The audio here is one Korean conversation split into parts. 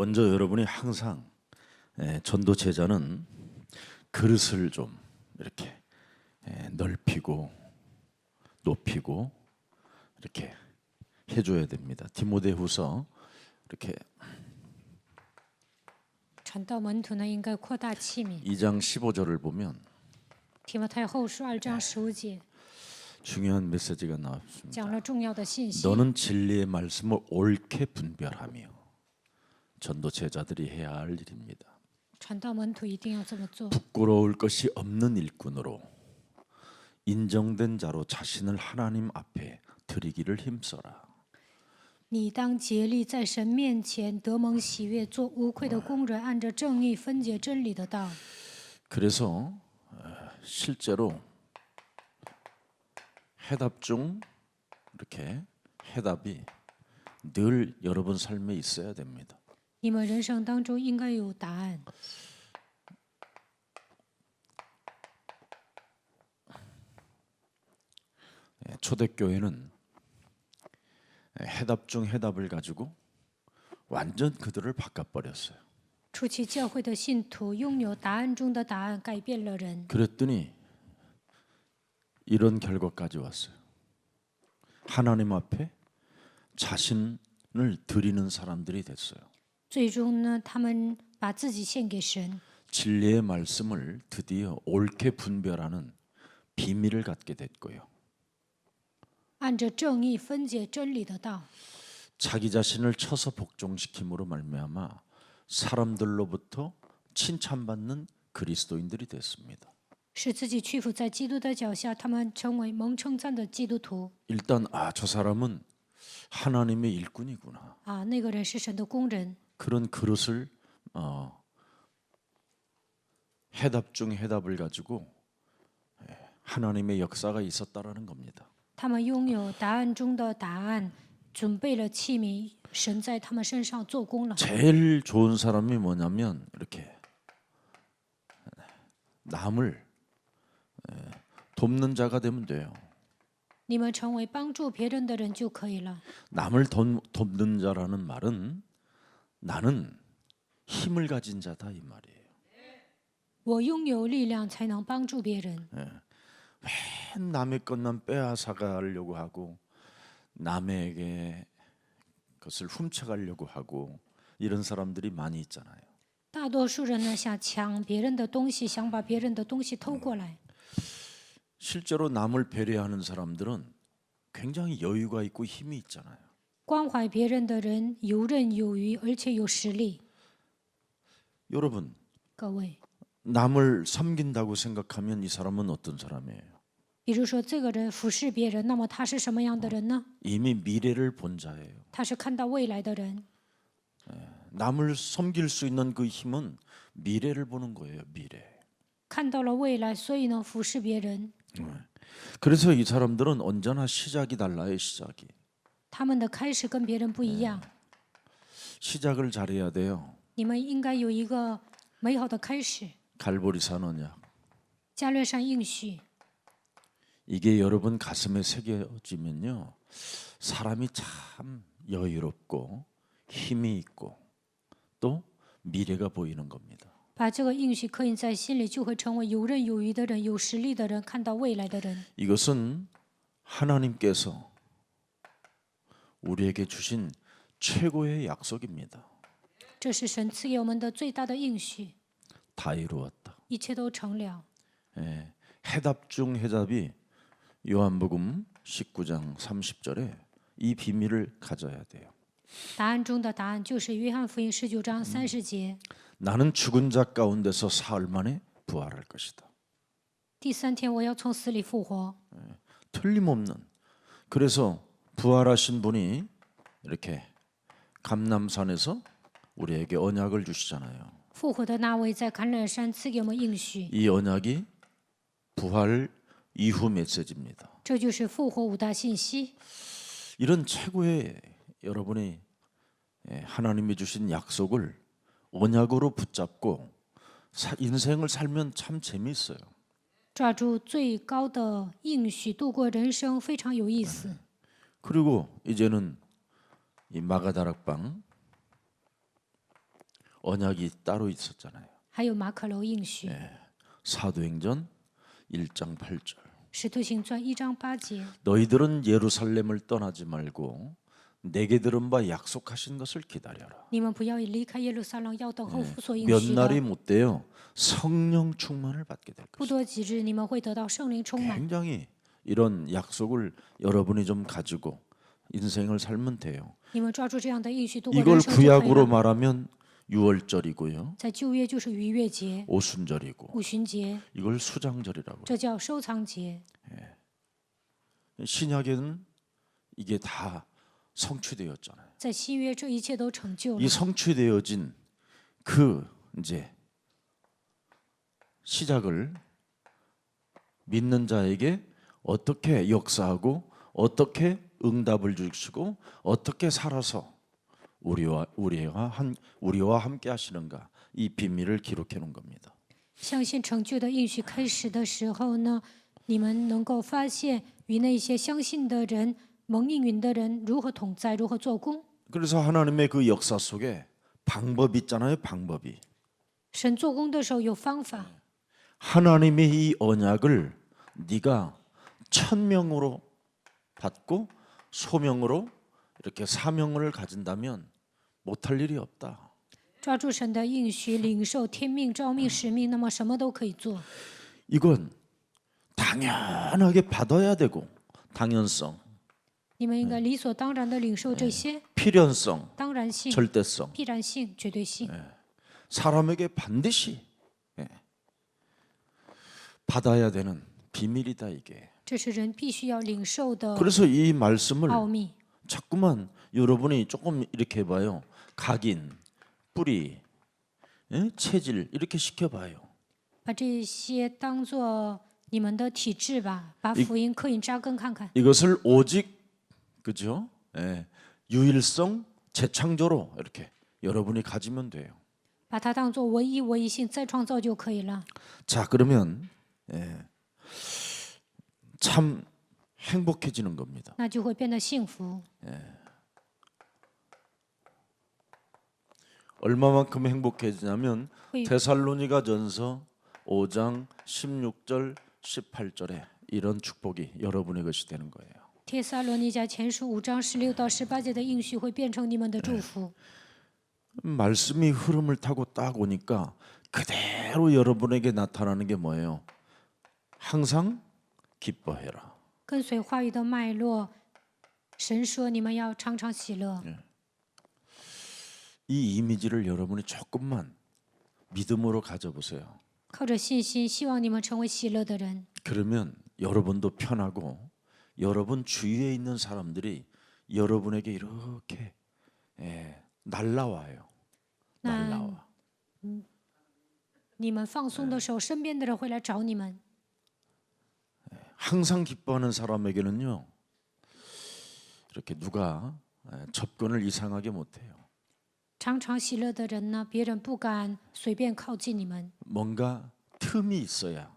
먼저 여러분이 항상 전도 제자는 그릇을 좀 이렇게 넓히고 높이고 이렇게 해줘야 됩니다. 디모데후서 이렇게 传道门徒呢，应该扩大器皿。 2장 15절을 보면 提摩太后书2章15节 중요한 메시지가 나왔습니다. 讲了重要的信息。 너는 진리의 말씀을 옳게 분별하며 전도 제자들이 해야 할 일입니다. 传道门徒一定要这么做， 부끄러울 것이 없는 일꾼으로 인정된 자로 자신을 하나님 앞에 드리기를 힘써라. 你当竭力在神面前得蒙喜悦，做无愧的工人，按着正义分解真理的道。 그래서 실제로 해답 중 이렇게 해답이 늘 여러분 삶에 있어야 됩니다. 你们人生当中应该有答案。 초대교회는 해답 중 해답을 가지고 완전 그들을 바꿔버렸어요. 初期教会的信徒拥有答案中的答案，改变了人。 그랬더니 이런 결과까지 왔어요. 하나님 앞에 자신을 드리는 사람들이 됐어요. 最终呢，他们把自己献给神， 진리의 말씀을 드디어 옳게 분별하는 비밀을 갖게 됐고요. 按着正义分解真理的道。 자기 자신을 쳐서 복종시킴으로 말미암아 사람들로부터 칭찬받는 그리스도인들이 됐습니다. 使自己屈服在基督的脚下，他们成为蒙称赞的基督徒。 일단 저 사람은 하나님의 일꾼이구나. 啊，那个人是神的工人， 그런 그릇을 해답 중 해답을 가지고 하나님의 역사가 있었다라는 겁니다. 他们拥有答案中的答案，准备了器皿，神在他们身上做工了。 제일 좋은 사람이 뭐냐면 이렇게 남을 돕는 자가 되면 돼요. 你们成为帮助别人的人就可以了。 남을 돕는 자라는 말은 나는 힘을 가진 자다 이 말이에요. 我拥有力量才能帮助别人。 맨 남의 것만 빼앗아가려고 하고 남에게 그것을 훔쳐가려고 하고 이런 사람들이 많이 있잖아요. 大多数人呢，想抢别人的东西，想把别人的东西偷过来。 실제로 남을 배려하는 사람들은 굉장히 여유가 있고 힘이 있잖아요. 关怀别人的人游刃有余，而且有实力。 여러분, 各位， 남을 섬긴다고 생각하면 이 사람은 어떤 사람이에요? 比如说这个人服侍别人，那么他是什么样的人呢？ 이미 미래를 본 자예요. 他是看到未来的人。 남을 섬길 수 있는 그 힘은 미래를 보는 거예요. 미래. 看到了未来，所以呢服侍别人。 그래서 이 사람들은 언제나 시작이 달라요. 시작이. 他们的开始跟别人不一样。 시작을 잘해야 돼요. 你们应该有一个美好的开始。 갈보리산 언약. 加略山应许， 이게 여러분 가슴에 새겨지면요. 사람이 참 여유롭고 힘이 있고 또 미래가 보이는 겁니다. 把这个应许刻印在心里，就会成为游刃有余的人，有实力的人，看到未来的人。 이것은 하나님께서 우리에게 주신 최고의 약속입니다. 这是神赐给我们的最大的应许， 다 이루었다. 一切都成了。 해답 중 해답이 요한복음 19장 30절에 이 비밀을 가져야 돼요. 答案中的答案就是约翰福音19章30节。 나는 죽은 자 가운데서 사흘 만에 부활할 것이다. 第3天我要从死里复活。 틀림없는. 그래서 부활하신 분이 이렇게 감람산에서 우리에게 언약을 주시잖아요. 复活的那位在橄榄山赐给我们应许， 이 언약이 부활 이후 메시지입니다. 这就是复活五大信息。 이런 최고의 여러분이 하나님이 주신 약속을 언약으로 붙잡고 인생을 살면 참 재미있어요. 抓住最高的应许，度过人生非常有意思。 그리고 이제는 이 마가다락방 언약이 따로 있었잖아요. 还有马可楼应许， 사도행전 1장 8절. 使徒行传1章8节， 너희들은 예루살렘을 떠나지 말고 내게 들은 바 약속하신 것을 기다려라. 你们不要离开耶路撒冷，要等候父所应 몇 许 날이 的。 못 돼요. 성령 충만을 받게 될 不 것이다. 多几日，你们会得到圣灵充满。 굉장히 이런 약속을 여러분이 좀 가지고 인생을 살면 돼요. 你们抓住这样的应许度过 이걸 人生就可以 구약으로 了。 말하면 유월절이고요. 在旧约就是逾越节、 오순절이고 五旬节， 이걸 수장절이라고. 这叫收藏节。 신약에는 이게 다 성취되었잖아요. 在新约，这一切都成就 이 了。 성취되어진 그 이제 시작을 믿는 자에게 어떻게 역사하고 어떻게 응답을 주시고 어떻게 살아서 우리와 함께 하시는가 이 비밀을 기록해 놓은 겁니다. 相信成就的应许开始的时候呢，你们能够发现与那些相信的人、蒙应允的人如何同在，如何做工。 그래서 하나님의 그 역사 속에 방법이 있잖아요. 방법이. 神做工的时候有方法， 하나님의 이 언약을 네가 천명으로 받고 소명으로 이렇게 사명을 가진다면 못할 일이 없다. 抓住神的应许，领受天命、召命、使命，那么什么都可以做。 이건 당연하게 받아야 되고 당연성, 你们应该理所当然的领受这些 필연성, 当然性、 절대성. 必然性、绝对性。 사람에게 반드시 받아야 되는 비밀이다 이게. 这是人必须要领受的 그래서 이 말씀을 奥秘。 자꾸만 여러분이 조금 이렇게 해봐요. 각인, 뿌리, 체질 이렇게 시켜봐요. 把这些当做你们的体质吧，把福音刻印扎根看看。 이것을 오직 그죠? 유일성, 재창조로 이렇게 여러분이 가지면 돼요. 把它当做唯一、唯一性再创造就可以了。 자 그러면 참 행복해지는 겁니다. 那就会变得幸福。 얼마만큼 행복해지냐면 네. 데살로니가전서 5장 16절 18절에 이런 축복이 여러분의 것이 되는 거예요. 帖撒罗尼迦前书5章16到18节的应许会变成你们的祝福。 말씀이 흐름을 타고 딱 오니까 그대로 여러분에게 나타나는 게 뭐예요? 항상 기뻐해라. 跟随话语的脉络，神说你们要常常喜乐。 이 이미지를 여러분이 조금만 믿음으로 가져보세요. 靠着信心，希望你们成为喜乐的人。 그러면 여러분도 편하고 여러분 주위에 있는 사람들이 여러분에게 이렇게 날라와요. 날라와. 你们放松的时候，身边的人会来找你们。 항상 기뻐하는 사람에게는요. 이렇게 누가 접근을 이상하게 못해요. 常常喜乐的人呢，别人不敢随便靠近你们。 뭔가 틈이 있어야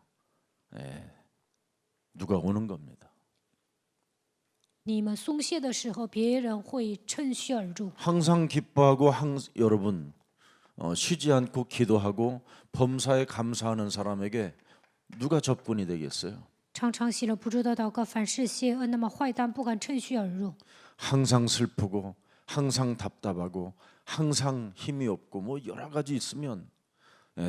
누가 오는 겁니다. 你们松懈的时候，别人会趁虚而入。 항상 기뻐하고 여러분 쉬지 않고 기도하고 범사에 감사하는 사람에게 누가 접근이 되겠어요? 常常喜乐不住的祷告，凡事谢恩，那么坏蛋不敢趁虚而入。 항상 슬프고 항상 답답하고 항상 힘이 없고 뭐 여러 가지 있으면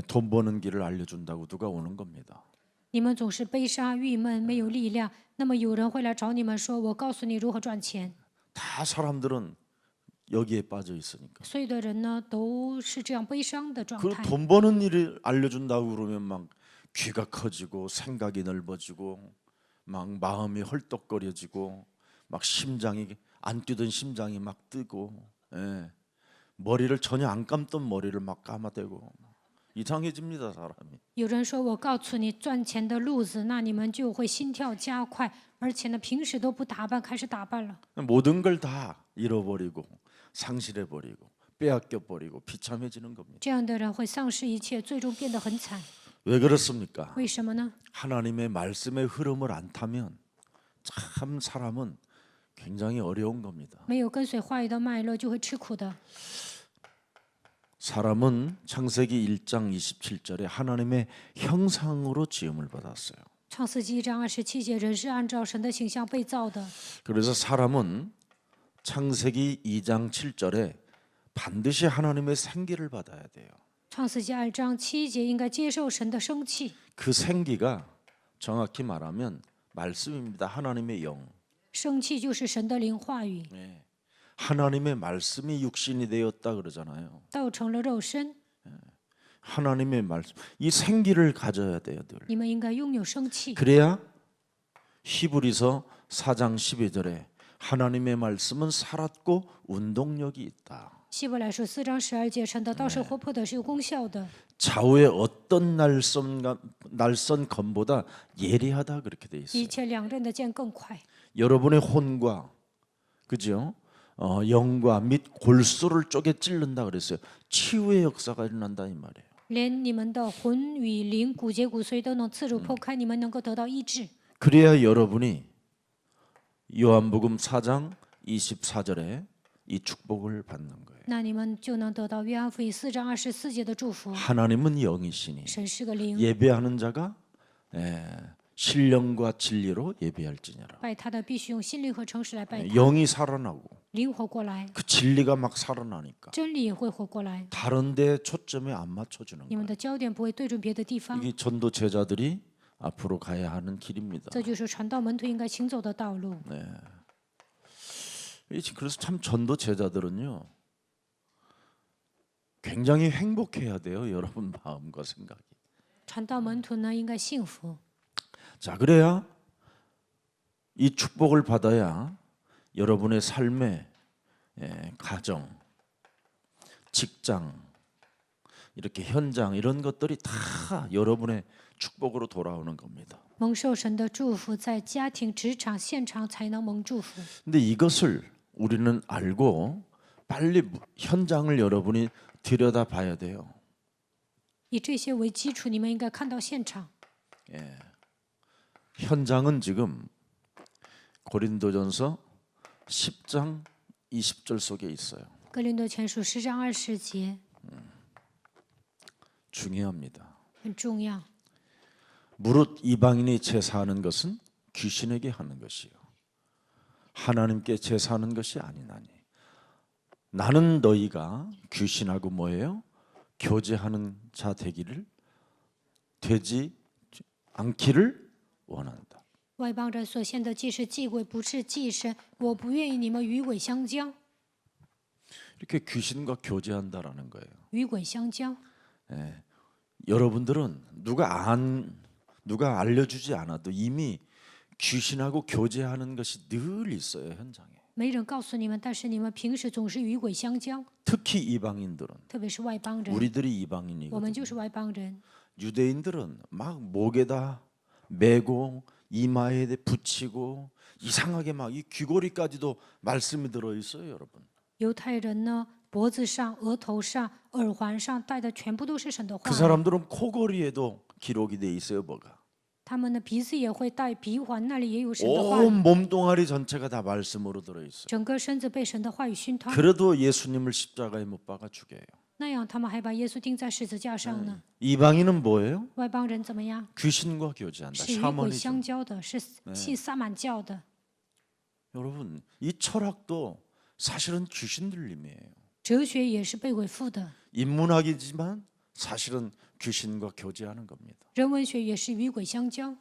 돈 버는 길을 알려준다고 누가 오는 겁니다. 你们总是悲伤、郁闷、没有力量，那么有人会来找你们说：“我告诉你如何赚钱。 다 사람들은 여기에 빠져 있으니까. ”所有的人呢，都是这样悲伤的状 그 态。 돈 버는 일을 알려준다고 그러면 막 귀가 커지고 생각이 넓어지고 막 마음이 헐떡거려지고 막 심장이 안 뛰던 심장이 막 뜨고 머리를 전혀 안 감던 머리를 막 감아대고 이상해집니다 사람이. 有人说：“我告诉你赚钱的路子，那你们就会心跳加快，而且呢，平时都不打扮，开始打扮了。 모든 걸 다 잃어버리고 상실해버리고 빼앗겨버리고 비참해지는 겁니다. 这样的人会丧失一切，最终变得很惨。 왜 그렇습니까? 为什么呢？ 하나님의 말씀의 흐름을 안 타면 참 사람은 굉장히 어려운 겁니다. 没有跟随话语的脉络，就会吃苦的。 사람은 창세기 1장 27절에 하나님의 형상으로 지음을 받았어요. 创世纪1章27节，人是按照神的形象被造的。 그래서 사람은 창세기 2장 7절에 반드시 하나님의 생기를 받아야 돼요. 创世纪2章7节应该接受神的生气， 그 생기가 정확히 말하면 말씀입니다. 하나님의 영. 生气就是神的灵话语， 하나님의 말씀이 육신이 되었다 그러잖아요. 道成了肉身。 하나님의 말씀, 이 생기를 가져야 돼요, 늘. 你们应该拥有生气。 그래야 히브리서 4장 12절에 하나님의 말씀은 살았고 운동력이 있다. 希伯来书4章12节，神的道是活泼的，是有功效的， 좌우의 어떤 날선 검보다 예리하다 그렇게 돼 比 있어요. 切两刃的剑更快。 여러분의 혼과 그죠? 영과 및 골수를 쪼개 찔른다 그랬어요. 치유의 역사가 일어난다 이 말이에요. 连你们的魂与灵、骨节骨髓都能刺入剖开，你们能够得到医治。 그래야 여러분이 요한복음 4장 24절에 이 축복을 받는 거예요. 那你们就能得到约翰福音4章24节的祝福。 하나님은 영이시니 神是个灵， 예배하는 자가 신령과 진리로 예배할지니라. 拜他的必须用心灵和诚实来拜他， 영이 살아나고 灵活过来， 그 진리가 막 살아나니까 真理也会活过来。 다른 데 초점에 안 맞춰주는 你们 거예요. 的焦点不会对准别的地方， 이게 전도 제자들이 앞으로 가야 하는 길입니다. 这就是传道门徒应该行走的道路。 그래서 참 전도 제자들은요 굉장히 행복해야 돼요. 여러분 마음과 생각이. 传道门徒呢，应该幸福。 자, 그래야 이 축복을 받아야 여러분의 삶의 가정, 직장, 이렇게 현장 이런 것들이 다 여러분의 축복으로 돌아오는 겁니다. 蒙受神的祝福，在家庭、职场、现场才能蒙祝福。 근데 이것을 우리는 알고 빨리 현장을 여러분이 들여다봐야 돼요. 以这些为基础，你们应该看到现场。 현장은 지금 고린도전서 10장 20절 속에 있어요. 哥林多前书10章20节 중요합니다. 很重要。 무릇 이방인이 제사하는 것은 귀신에게 하는 것이요 하나님께 제사하는 것이 아니나니 나는 너희가 귀신하고 뭐예요? 교제하는 자 되지 않기를 원한다. 外邦人所献的祭是祭鬼，不是祭神。我不愿意你们与鬼相交。 이렇게 귀신과 교제한다라는 거예요. 与鬼相交， 여러분들은 누가 알려주지 않아도 이미 귀신하고 교제하는 것이 늘 있어요. 현장에. 没人告诉你们，但是你们平时总是与鬼相交， 특히 이방인들은 特别是外邦人。 우리들이 我们 이방인이거든요. 就是外邦人。 유대인들은 막 목에다 메고 이마에 붙이고 이상하게 막 이 귀고리까지도 말씀이 들어 있어요, 여러분. 犹太人呢，脖子上、额头上、耳环上戴的全部都是神的话 그 。 사람들은 코골이에도 기록이 돼 있어요, 뭐가. 他们的鼻子也会戴鼻环，那里也有神的话 온 语。 몸뚱아리 전체가 다 말씀으로 들어 있어요. 整个身子被神的话语熏陶， 그래도 예수님을 십자가에 못 박아 죽여요. 那样他们还把耶稣钉在十字架上呢。 이방인은 뭐예요? 外邦人怎么样？ 귀신과 교제한다. 是与鬼 샤머니즘. 相交的，是信萨满教的。 여러분, 이 철학도 사실은 귀신 들림이에요. 哲学也是被鬼附的， 인문학이지만 사실은 귀신과 교제하는 겁니다. 人文学也是与鬼相交。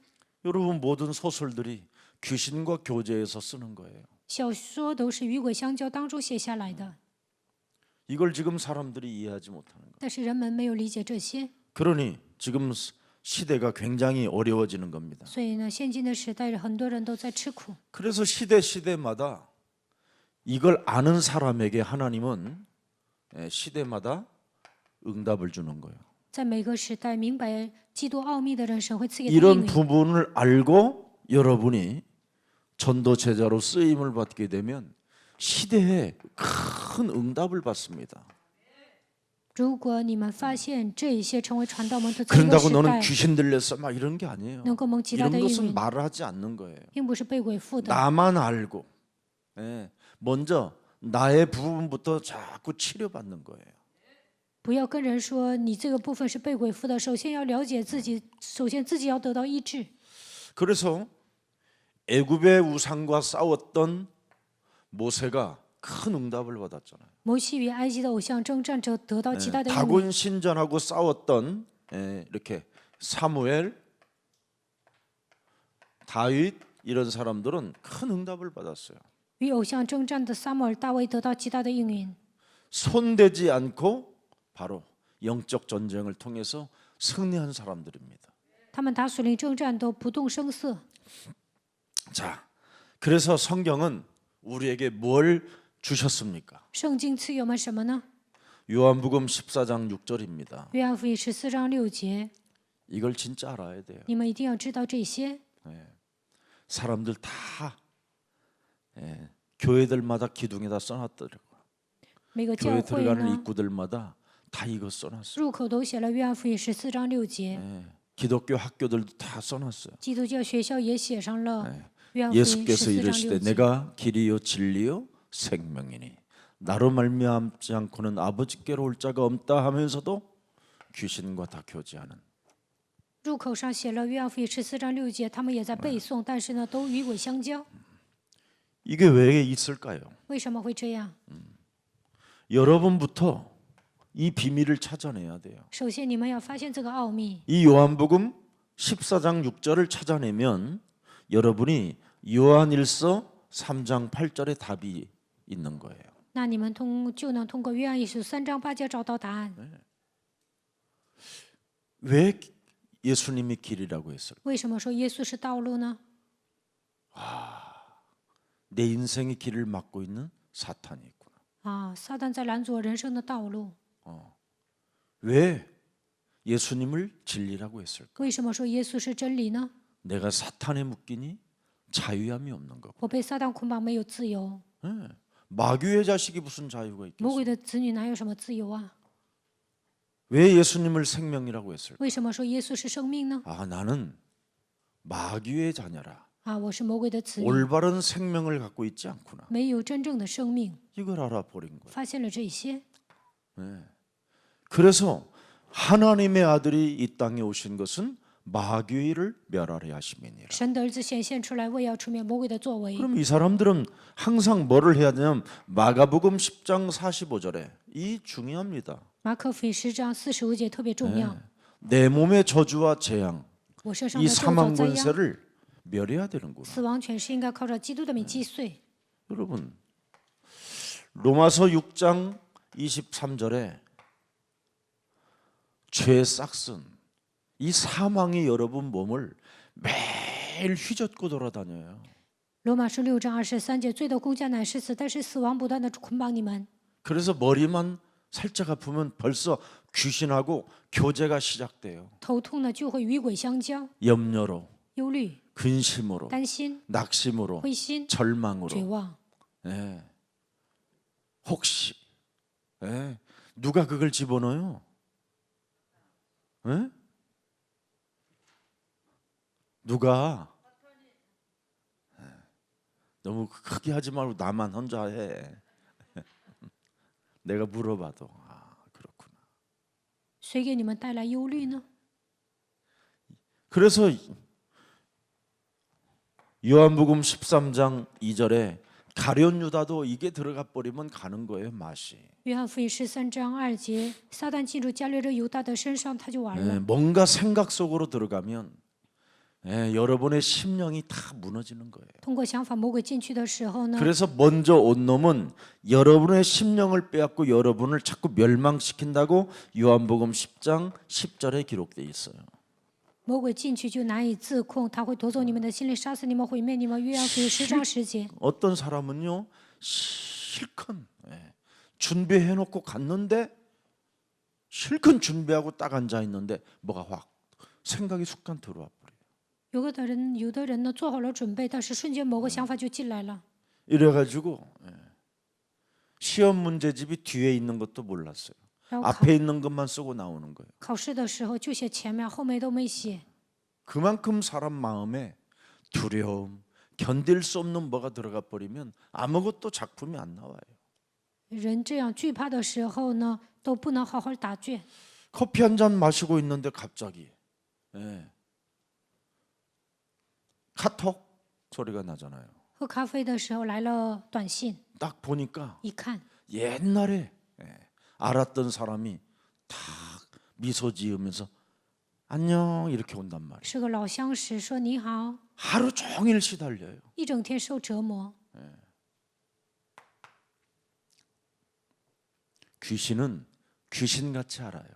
여러분 모든 소설들이 귀신과 교제해서 쓰는 거예요. 小说都是与鬼相交当中写下来的， 이걸 지금 사람들이 이해하지 못하는 거예요. 但是人们没有理解这些， 그러니 지금 시대가 굉장히 어려워지는 겁니다. 所以呢，现今的时代很多人都在吃苦。 그래서 시대마다 이걸 아는 사람에게 하나님은 시대마다 응답을 주는 거예요. 在每个时代，明白基督奥秘的人，神会赐给他 이런 应允。 부분을 알고 여러분이 전도 제자로 쓰임을 받게 되면 시대에 큰 응답을 받습니다. 如果你们发现这一些成为传道门徒，在这个 그런다고 时 너는 代 귀신 들렸어 막 이런 게 아니에요. 能够蒙极大 이런 的应 것은 允， 말을 하지 않는 거예요. 并不是被鬼附的。 나만 알고 먼저 나의 부분부터 자꾸 치료받는 거예요. 不要跟人说你这个部分是被鬼附的，首先要了解自己，首先自己要得到医治。 그래서 애굽의 우상과 싸웠던 모세가 큰 응답을 받았잖아요. 摩西与埃及的偶像征战者得到极大的应允。 다곤 신전하고 싸웠던 이렇게 사무엘, 다윗 이런 사람들은 큰 응답을 받았어요. 与偶像征战的撒母耳、大卫得到极大的应允。 손대지 않고 바로 영적 전쟁을 통해서 승리한 사람들입니다. 他们打属灵征战都不动声色。 자, 그래서 성경은 우리에게 뭘 주셨습니까? 圣经赐予我们什么呢？ 요한복음 14장 6절입니다. 约翰福音14章6节， 이걸 진짜 알아야 돼요. 你们一定要知道这些。 사람들 다 교회들마다 기둥에다 써놨더라고요. 每个教 교회 会 들어가는 呢， 입구들마다 다 이거 써놨어요. 入口都写了约翰福音14章6节。 기독교 학교들도 다 써놨어요. 基督教学校也写上了约翰福音 예수께서 14章 이르시되 6节。 내가 길이요 진리요 생명이니 나로 말미암지 않고는 아버지께로 올 자가 없다 하면서도 귀신과 다 교제하는. 入口上写了约翰福音14章6节，他们也在背诵，但是呢，都与鬼相交。 이게 왜 있을까요? 为什么会这样？ 여러분부터 이 비밀을 찾아내야 돼요. 首先，你们要发现这个奥秘。 이 요한복음 14장 6절을 찾아내면 여러분이 요한일서 3장 8절의 답이 있는 거예요. 那你们就能通过约翰一书3章8节找到答案。 왜 예수님이 길이라고 했을까? 为什么说耶稣是道路呢？ 내 인생의 길을 막고 있는 사탄이 있구나. 啊，撒旦在拦阻我人生的道路。 왜 예수님을 진리라고 했을까? 为什么说耶稣是真理呢？ 내가 사탄에 묶이니 자유함이 없는 거고. 我被撒旦捆绑，没有自由。 마귀의 자식이 무슨 자유가 魔 있겠어? 鬼的子女哪有什么自由啊？ 왜 예수님을 생명이라고 했을까? 为什么说耶稣是生命呢？ 아, 나는 마귀의 자녀라. 啊，我是魔鬼的子女， 올바른 생명을 갖고 있지 않구나. 没有真正的生命。 이걸 알아버린 거예요. 发现了这些， 그래서 하나님의 아들이 이 땅에 오신 것은 마귀를 멸하려 하심이니라. 神的儿子显现出来，为要除灭魔鬼的作为。 그럼 이 사람들은 항상 뭐를 해야 되냐면 마가복음 10장 45절에 이 중요합니다. 马可福音10章45节特别重要。 내 몸의 저주와 재앙, 我身上 이 的咒 사망 诅灾殃、 권세를 멸해야 되는구나. 死亡权是应该靠着基督的名击碎。 여러분 로마서 6장 23절에 죄의 싹슨 이 사망이 여러분 몸을 매일 휘젓고 돌아다녀요. 罗马书6章23节，罪的工价乃是死，但是死亡不断的捆绑你们。 그래서 머리만 살짝 아프면 벌써 귀신하고 교제가 시작돼요. 头痛呢，就会与鬼相交， 염려로, 忧虑、 근심으로, 担心、 낙심으로, 灰心、 절망으로. 绝望。 예. 혹시 누가 그걸 집어넣어요? 예? 누가? 너무 크게 하지 말고 나만 혼자 해. 내가 물어봐도 그렇구나. 谁给你们带来忧虑呢？ 그래서 요한복음 13장 2절에 가룟 유다도 이게 들어가 버리면 가는 거예요, 맛이. 约翰福音13章2节，撒旦进入加略人犹大的身上，他就完了。 뭔가 생각 속으로 들어가면 여러분의 심령이 다 무너지는 거예요. 通过想法，魔鬼进去的时候呢， 그래서 먼저 온 놈은 여러분의 심령을 빼앗고 여러분을 자꾸 멸망시킨다고 요한복음 10장 10절에 기록되어 있어요. 魔鬼进去就难以自控，他会夺走你们的心灵，杀死你们，毁灭你们。约翰福音10章10节。 어떤 사람은요 실컷 준비해놓고 갔는데 실컷 준비하고 딱 앉아 있는데 뭐가 확 생각이 순간 들어와 버려요. 有的人呢做好了准备，但是瞬间某个想法就进来了。 이래가지고 시험 문제집이 뒤에 있는 것도 몰랐어요. 然后 앞에 있는 것만 쓰고 나오는 거예요. 考试的时候就写前面，后面都没写。 그만큼 사람 마음에 두려움, 견딜 수 없는 뭐가 들어가 버리면 아무것도 작품이 안 나와요. 人这样惧怕的时候呢，都不能好好打卷。 커피 한 잔 마시고 있는데 갑자기 카톡 소리가 나잖아요. 喝咖啡的时候来了短信， 딱 보니까 一看 옛날에 알았던 사람이 탁 미소 지으면서 안녕 이렇게 온단 말이에요. 是个老相识，说你好， 하루 종일 시달려요. 一整天受折磨。 귀신은 귀신같이 알아요.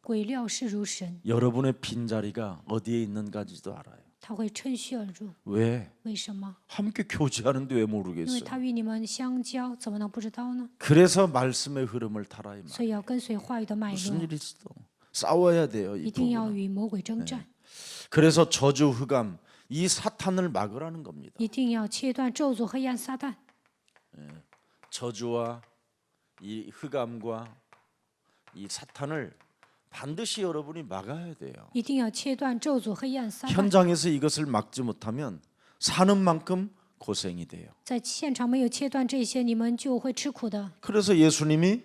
鬼料事如神， 여러분의 빈자리가 어디에 있는가지도 알아요. 他会趁虚而入。 왜? 为什么？ 함께 교제하는데 왜 因为 모르겠어요? 他与你们相交，怎么能不知道呢？ 그래서 말씀의 흐름을 타라 이 말. 所以要跟随话语的脉 무슨 络， 일이 있어? 싸워야 돼요. 一 이 定要 부분은. 与魔鬼征战， 그래서 저주 흑암 이 사탄을 막으라는 겁니다. 一定要切断咒诅黑暗撒旦。 저주와 이 흑암과 이 사탄을 반드시 여러분이 막아야 돼요. 一定要切断咒诅黑暗撒旦。 현장에서 이것을 막지 못하면 사는 만큼 고생이 돼요. 在现场没有切断这些，你们就会吃苦的。 그래서 예수님이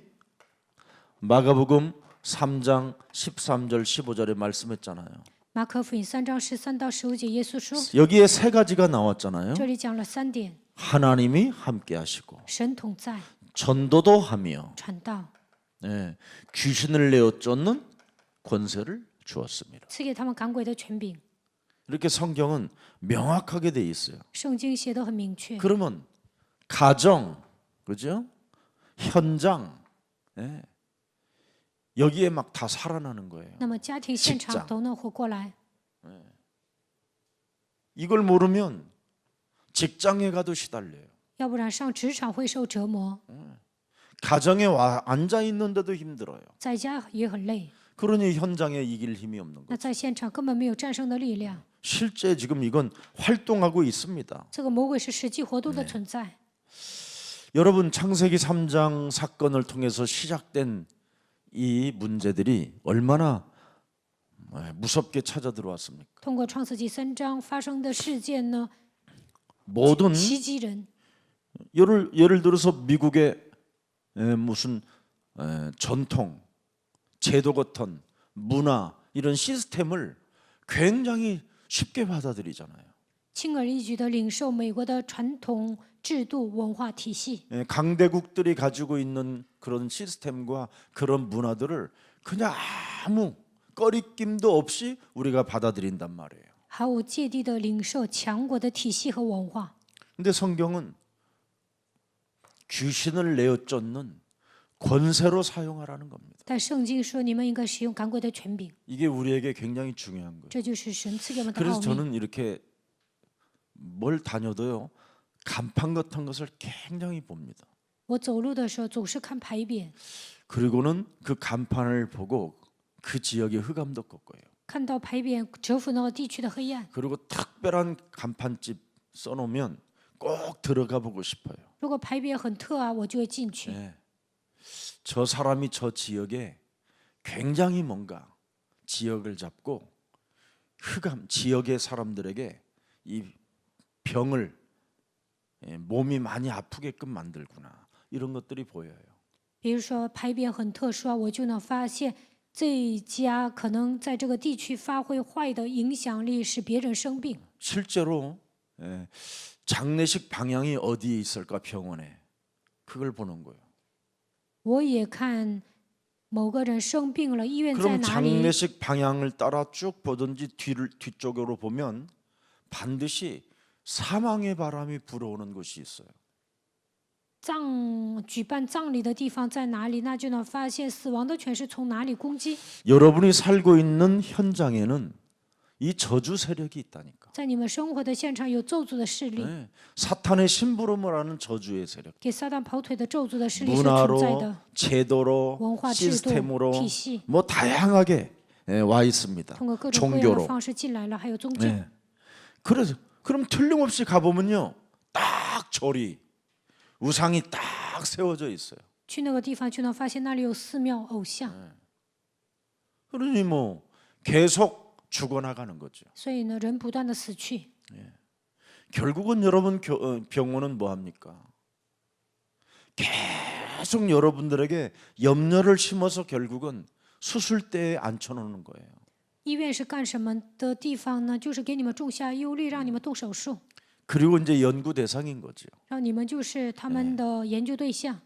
마가복음 3장 13절 15절에 말씀했잖아요. 马可福音3章13到15节，耶稣说， 여기에 세 가지가 나왔잖아요. 这里讲了3点： 하나님이 함께 하시고 神同在， 전도도 하며 传道， 귀신을 내어 쫓는 권세를 주었습니다. 赐给他们赶鬼的权柄。 이렇게 성경은 명확하게 돼 있어요. 圣经写得很明确。 그러면 가정, 그죠? 현장, 여기에 막 다 살아나는 거예요. 那么家庭、现 직장 场都能活过来。 이걸 모르면 직장에 가도 시달려요. 要不然上职场会受折磨， 가정에 와 앉아 있는데도 힘들어요. 在家也很累。 그러니 현장에 이길 힘이 없는 那 거예요. 在现场根本没有战胜的力量。 실제 지금 이건 활동하고 있습니다. 这个魔鬼是实际活动的存在。 여러분 창세기 3장 사건을 통해서 시작된 이 문제들이 얼마나 무섭게 찾아 들어왔습니까? 通过创世纪3章发生的事件呢， 모든 袭击人。 예를 들어서 미국의 무슨 전통, 제도 같은 문화 이런 시스템을 굉장히 쉽게 받아들이잖아요. 轻而易举地领受美国的传统制度文化体系， 강대국들이 가지고 있는 그런 시스템과 그런 문화들을 그냥 아무 꺼리낌도 없이 우리가 받아들인단 말이에요. 毫无芥蒂地领受强国的体系和文化。 근데 성경은 귀신을 내어 쫓는 권세로 사용하라는 겁니다. 但圣经说，你们应该使用赶鬼的权柄， 이게 우리에게 굉장히 중요한 거예요. 这就是神赐给我们的 그래서 奥秘。 저는 이렇게 뭘 다녀도요 간판 같은 것을 굉장히 봅니다. 我走路的时候总是看牌匾， 그리고는 그 간판을 보고 그 지역의 흑암도 꺾어요. 看到牌匾折服那个地区的黑暗。 그리고 특별한 간판집 써놓으면 꼭 들어가 보고 싶어요. 如果牌匾很特啊，我就会进去。 저 사람이 저 지역에 굉장히 뭔가 지역을 잡고 흑암 지역의 사람들에게 이 병을 몸이 많이 아프게끔 만들구나 이런 것들이 보여요. 比如说牌匾很特殊啊，我就能发现这一家可能在这个地区发挥坏的影响力，使别人生病。 실제로 장례식 방향이 어디에 있을까 병원에 그걸 보는 거예요. 我也看某个人生病了，医院在 그럼 哪里？ 장례식 방향을 따라 쭉 보든지 뒤쪽으로 보면 반드시 사망의 바람이 불어오는 곳이 있어요. 举办葬礼的地方在哪里？那就能发现死亡的权是从哪里攻击。 여러분이 살고 있는 현장에는 이 저주 세력이 있다니까. 在你们生活的现场有咒诅的势力， 사탄의 심부름을 하는 저주의 세력. 给撒旦跑腿的咒诅的势力是存在 문화로, 的， 제도로, 文化制度、 시스템으로 体系， 뭐 다양하게 와 있습니다. 通过各种各样的 종교로. 方式进来了，还有宗教。 그래서 그럼 틀림없이 가보면요, 딱 절이 우상이 딱 세워져 있어요. 去那个地方就能发现那里有寺庙、偶像， 그러니 뭐 계속 죽어나가는 거죠. 所以呢，人不断的死去。 결국은 여러분 병원은 뭐 합니까? 계속 여러분들에게 염려를 심어서 결국은 수술대에 앉혀놓는 거예요. 医院是干什么的地方呢？就是给你们种下忧虑，让你们动手术， 그리고 이제 연구 대상인 거죠. 让你们就是他们的研究对象。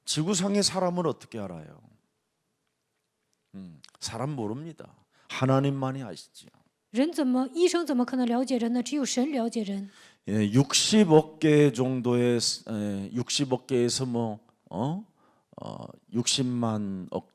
지구상의 사람을 어떻게 알아요? 사람 모릅니다. 하나님만이 아시죠. 医生怎么可能了解人呢？只有神了解人。 예, 60억 개 정도의 60억 개에서 60만 억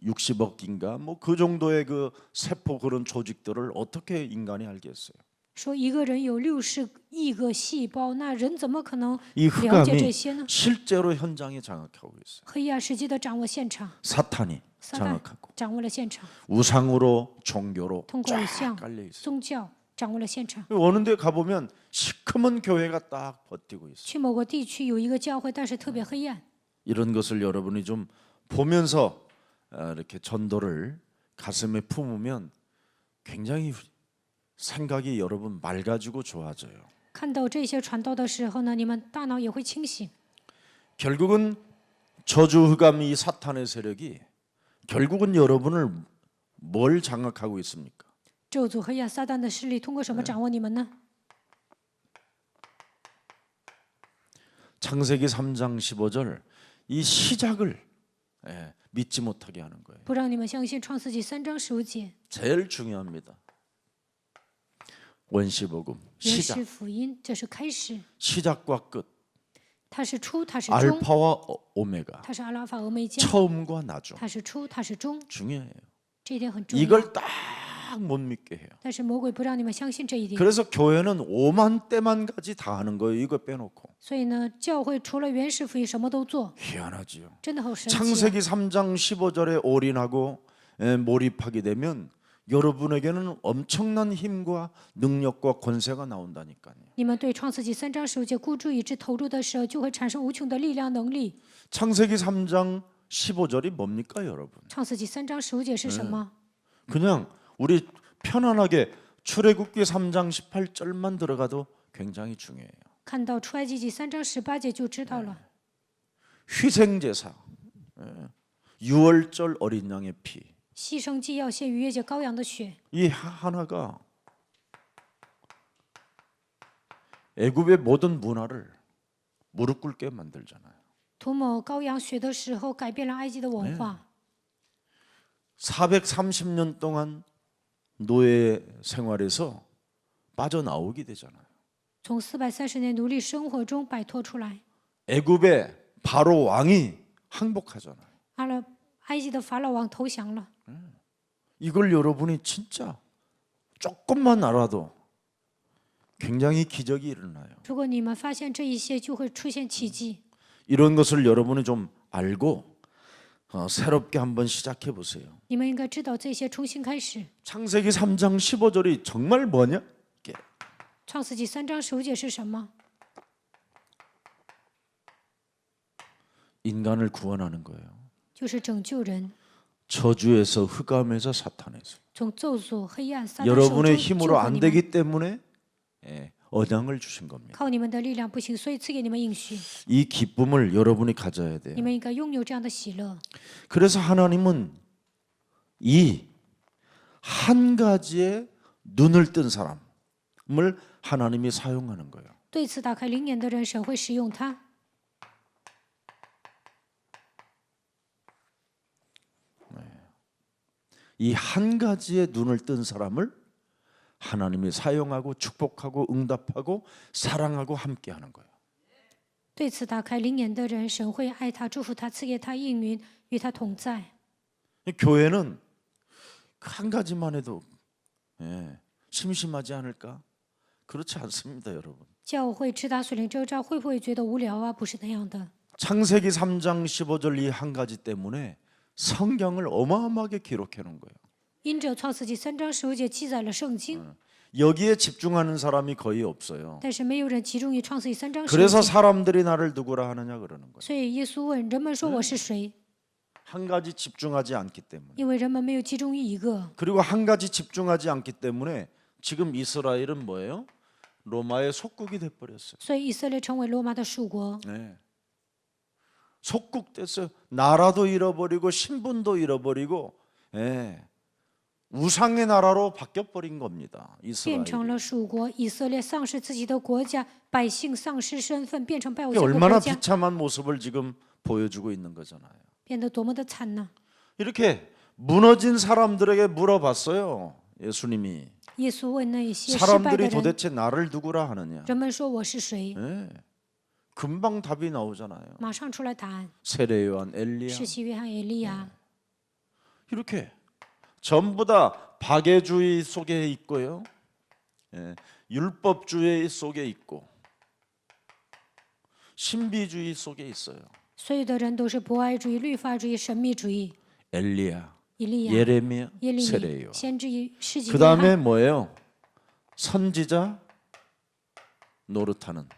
60억인가 뭐 그 정도의 그 세포 그런 조직들을 어떻게 인간이 알겠어요? 说一个人有60亿个细胞，那人怎么可能 이 了解这 흑암이 些呢？ 실제로 현장에 장악하고 있어요. 黑暗实际的掌握现场， 사탄이 撒旦 장악하고 掌握了现场， 우상으로 종교로 通过偶 쫙 像、 깔려 있어요. 宗教掌握了现场。 어느 데 가보면 시커먼 교회가 딱 버티고 있어요. 去某个地区有一个教会，但是特别黑暗。 이런 것을 여러분이 좀 보면서 이렇게 전도를 가슴에 품으면 굉장히 생각이 여러분 맑아지고 좋아져요. 看到这些传道的时候呢，你们大脑也会清醒。 결국은 저주 흑암 이 사탄의 세력이 결국은 여러분을 뭘 장악하고 있습니까? 咒诅黑暗撒旦的势力通过什么掌握你们呢？ 창세기 3장 15절 이 시작을 믿지 못하게 하는 거예요. 不让你们相信创世纪3章15节， 제일 중요합니다. 원시복음 原 시작 始福音，这是开始， 시작과 끝 它是初，它是终， 알파와 오메가 它是阿拉法俄梅加， 처음과 나중 它是初，它是终， 중요해요. 这一点很重要。 이걸 딱 못 믿게 해요. 但是魔鬼不让你们相信这一点， 그래서 교회는 오만 때만 가지 다 하는 거예요. 이거 빼놓고 所以呢，教会除了原始福音什么都做， 희한하지요. 真的好神奇啊。 창세기 3장 15절에 올인하고 몰입하게 되면 여러분에게는 엄청난 힘과 능력과 권세가 나온다니까요. 你们对创世纪3章15节孤注一掷投入的时候，就会产生无穷的力量能力。 창세기 3장 15절이 뭡니까, 여러분? 创世纪3章15节是什么？ 그냥 우리 편안하게 출애굽기 3장 18절만 들어가도 굉장히 중요해요. 看到出埃及记3章18节就知道了。 희생제사, 유월절 어린 양의 피, 牺牲祭要献逾越节羔羊的血， 이 하나가 애굽의 모든 문화를 무릎 꿇게 만들잖아요. 涂抹羔羊血的时候，改变了埃及的文化。 430년 동안 노예 생활에서 빠져나오게 되잖아요. 从430年奴隶生活中摆脱出来， 애굽의 바로 왕이 항복하잖아요. 埃及的法老王投降了。 이걸 여러분이 진짜 조금만 알아도 굉장히 기적이 일어나요. 如果你们发现这一些，就会出现奇迹。 이런 것을 여러분이 좀 알고 새롭게 한번 시작해 보세요. 你们应该知道这些，重新开始。 창세기 3장 15절이 정말 뭐냐? 创世纪3章15节是什么？ 인간을 구원하는 거예요. 就是拯救人， 저주에서 흑암에서 사탄에서. 从咒诅、黑暗、撒旦手中 여러분의 救 힘으로 活 안 你们。 되기 때문에 언양을 주신 겁니다. 靠你们的力量不行，所以赐给你们应许。 이 기쁨을 여러분이 가져야 돼요. 你们应该拥有这样的喜乐。 그래서 하나님은 이 한 가지에 눈을 뜬 사람을 하나님이 사용하는 거예요. 对此打开灵眼的人，神会使用他。 이 한 가지에 눈을 뜬 사람을 하나님이 사용하고 축복하고 응답하고 사랑하고 함께하는 거예요. 对此打开灵眼的人，神会爱他、祝福他、赐给他应允，与他同在。 교회는 그 한 가지만 해도 심심하지 않을까? 그렇지 않습니다, 여러분. 教会直达水灵征召，会不会觉得无聊啊？不是那样的。 창세기 3장 15절 이 한 가지 때문에 성경을 어마어마하게 기록해 놓은 거예요. 因着创世纪3章15节记载了圣经， 여기에 집중하는 사람이 거의 없어요. 但是没有人集中于创世纪3章15 그래서 节。 사람들이 나를 누구라 하느냐 그러는 거예요. 所以耶稣问人们说我是谁？ 한 가지 집중하지 않기 때문에. 因为人们没有集中于一个。 그리고 한 가지 집중하지 않기 때문에 지금 이스라엘은 뭐예요? 로마의 속국이 돼 버렸어요. 所以以色列成为罗马的属国。 네. 속국됐어요. 나라도 잃어버리고 신분도 잃어버리고 우상의 나라로 바뀌어버린 겁니다. 变 이스라엘이. 成了属国。以色列丧失自己的国家，百姓丧失身份，变成拜偶 이게 像的 얼마나 国家， 비참한 모습을 지금 보여주고 있는 거잖아요. 变得多么的惨呢？ 이렇게 무너진 사람들에게 물어봤어요. 예수님이 耶稣问那一些失败的 사람들이 人， 도대체 나를 누구라 하느냐? 人们说我是谁？ 금방 답이 나오잖아요. 马上出来答案： 세례 요한, 엘리야. 世袭约翰、以利亚。 이렇게 전부 다 박애주의 속에 있고요. 율법주의 속에 있고 신비주의 속에 있어요. 所有的人都是博爱主义、律法主义、神秘主义。 엘리야, 以利亚、 예레미야, 耶利 세례 米、 요한. 先知世袭 그 约 다음에 翰， 뭐예요? 선지자 노릇하는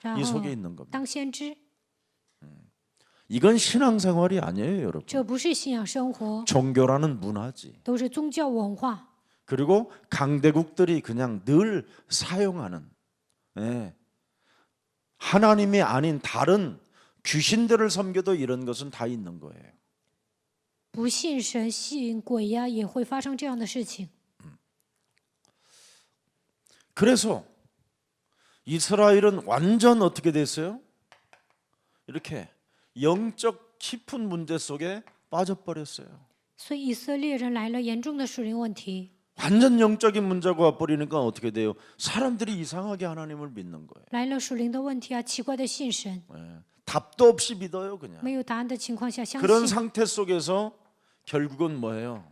然 이 后 속에 있는 겁니다. 当先知。 이건 신앙생활이 아니에요, 여러분. 这不是信仰生活， 종교라는 문화지. 都是宗教文化。 그리고 강대국들이 그냥 늘 사용하는 하나님이 아닌 다른 귀신들을 섬겨도 이런 것은 다 있는 거예요. 不信神、信鬼呀，也会发生这样的事情。 그래서 이스라엘은 완전 어떻게 됐어요? 이렇게 영적 깊은 문제 속에 빠져버렸어요. 所以以色列人来了严重的属灵问题， 완전 영적인 문제가 와버리니까 어떻게 돼요? 사람들이 이상하게 하나님을 믿는 거예요. 来了属灵的问题啊，奇怪的信神， 답도 없이 믿어요, 그냥. 没有答案的情况下相 그런 信， 상태 속에서 결국은 뭐예요?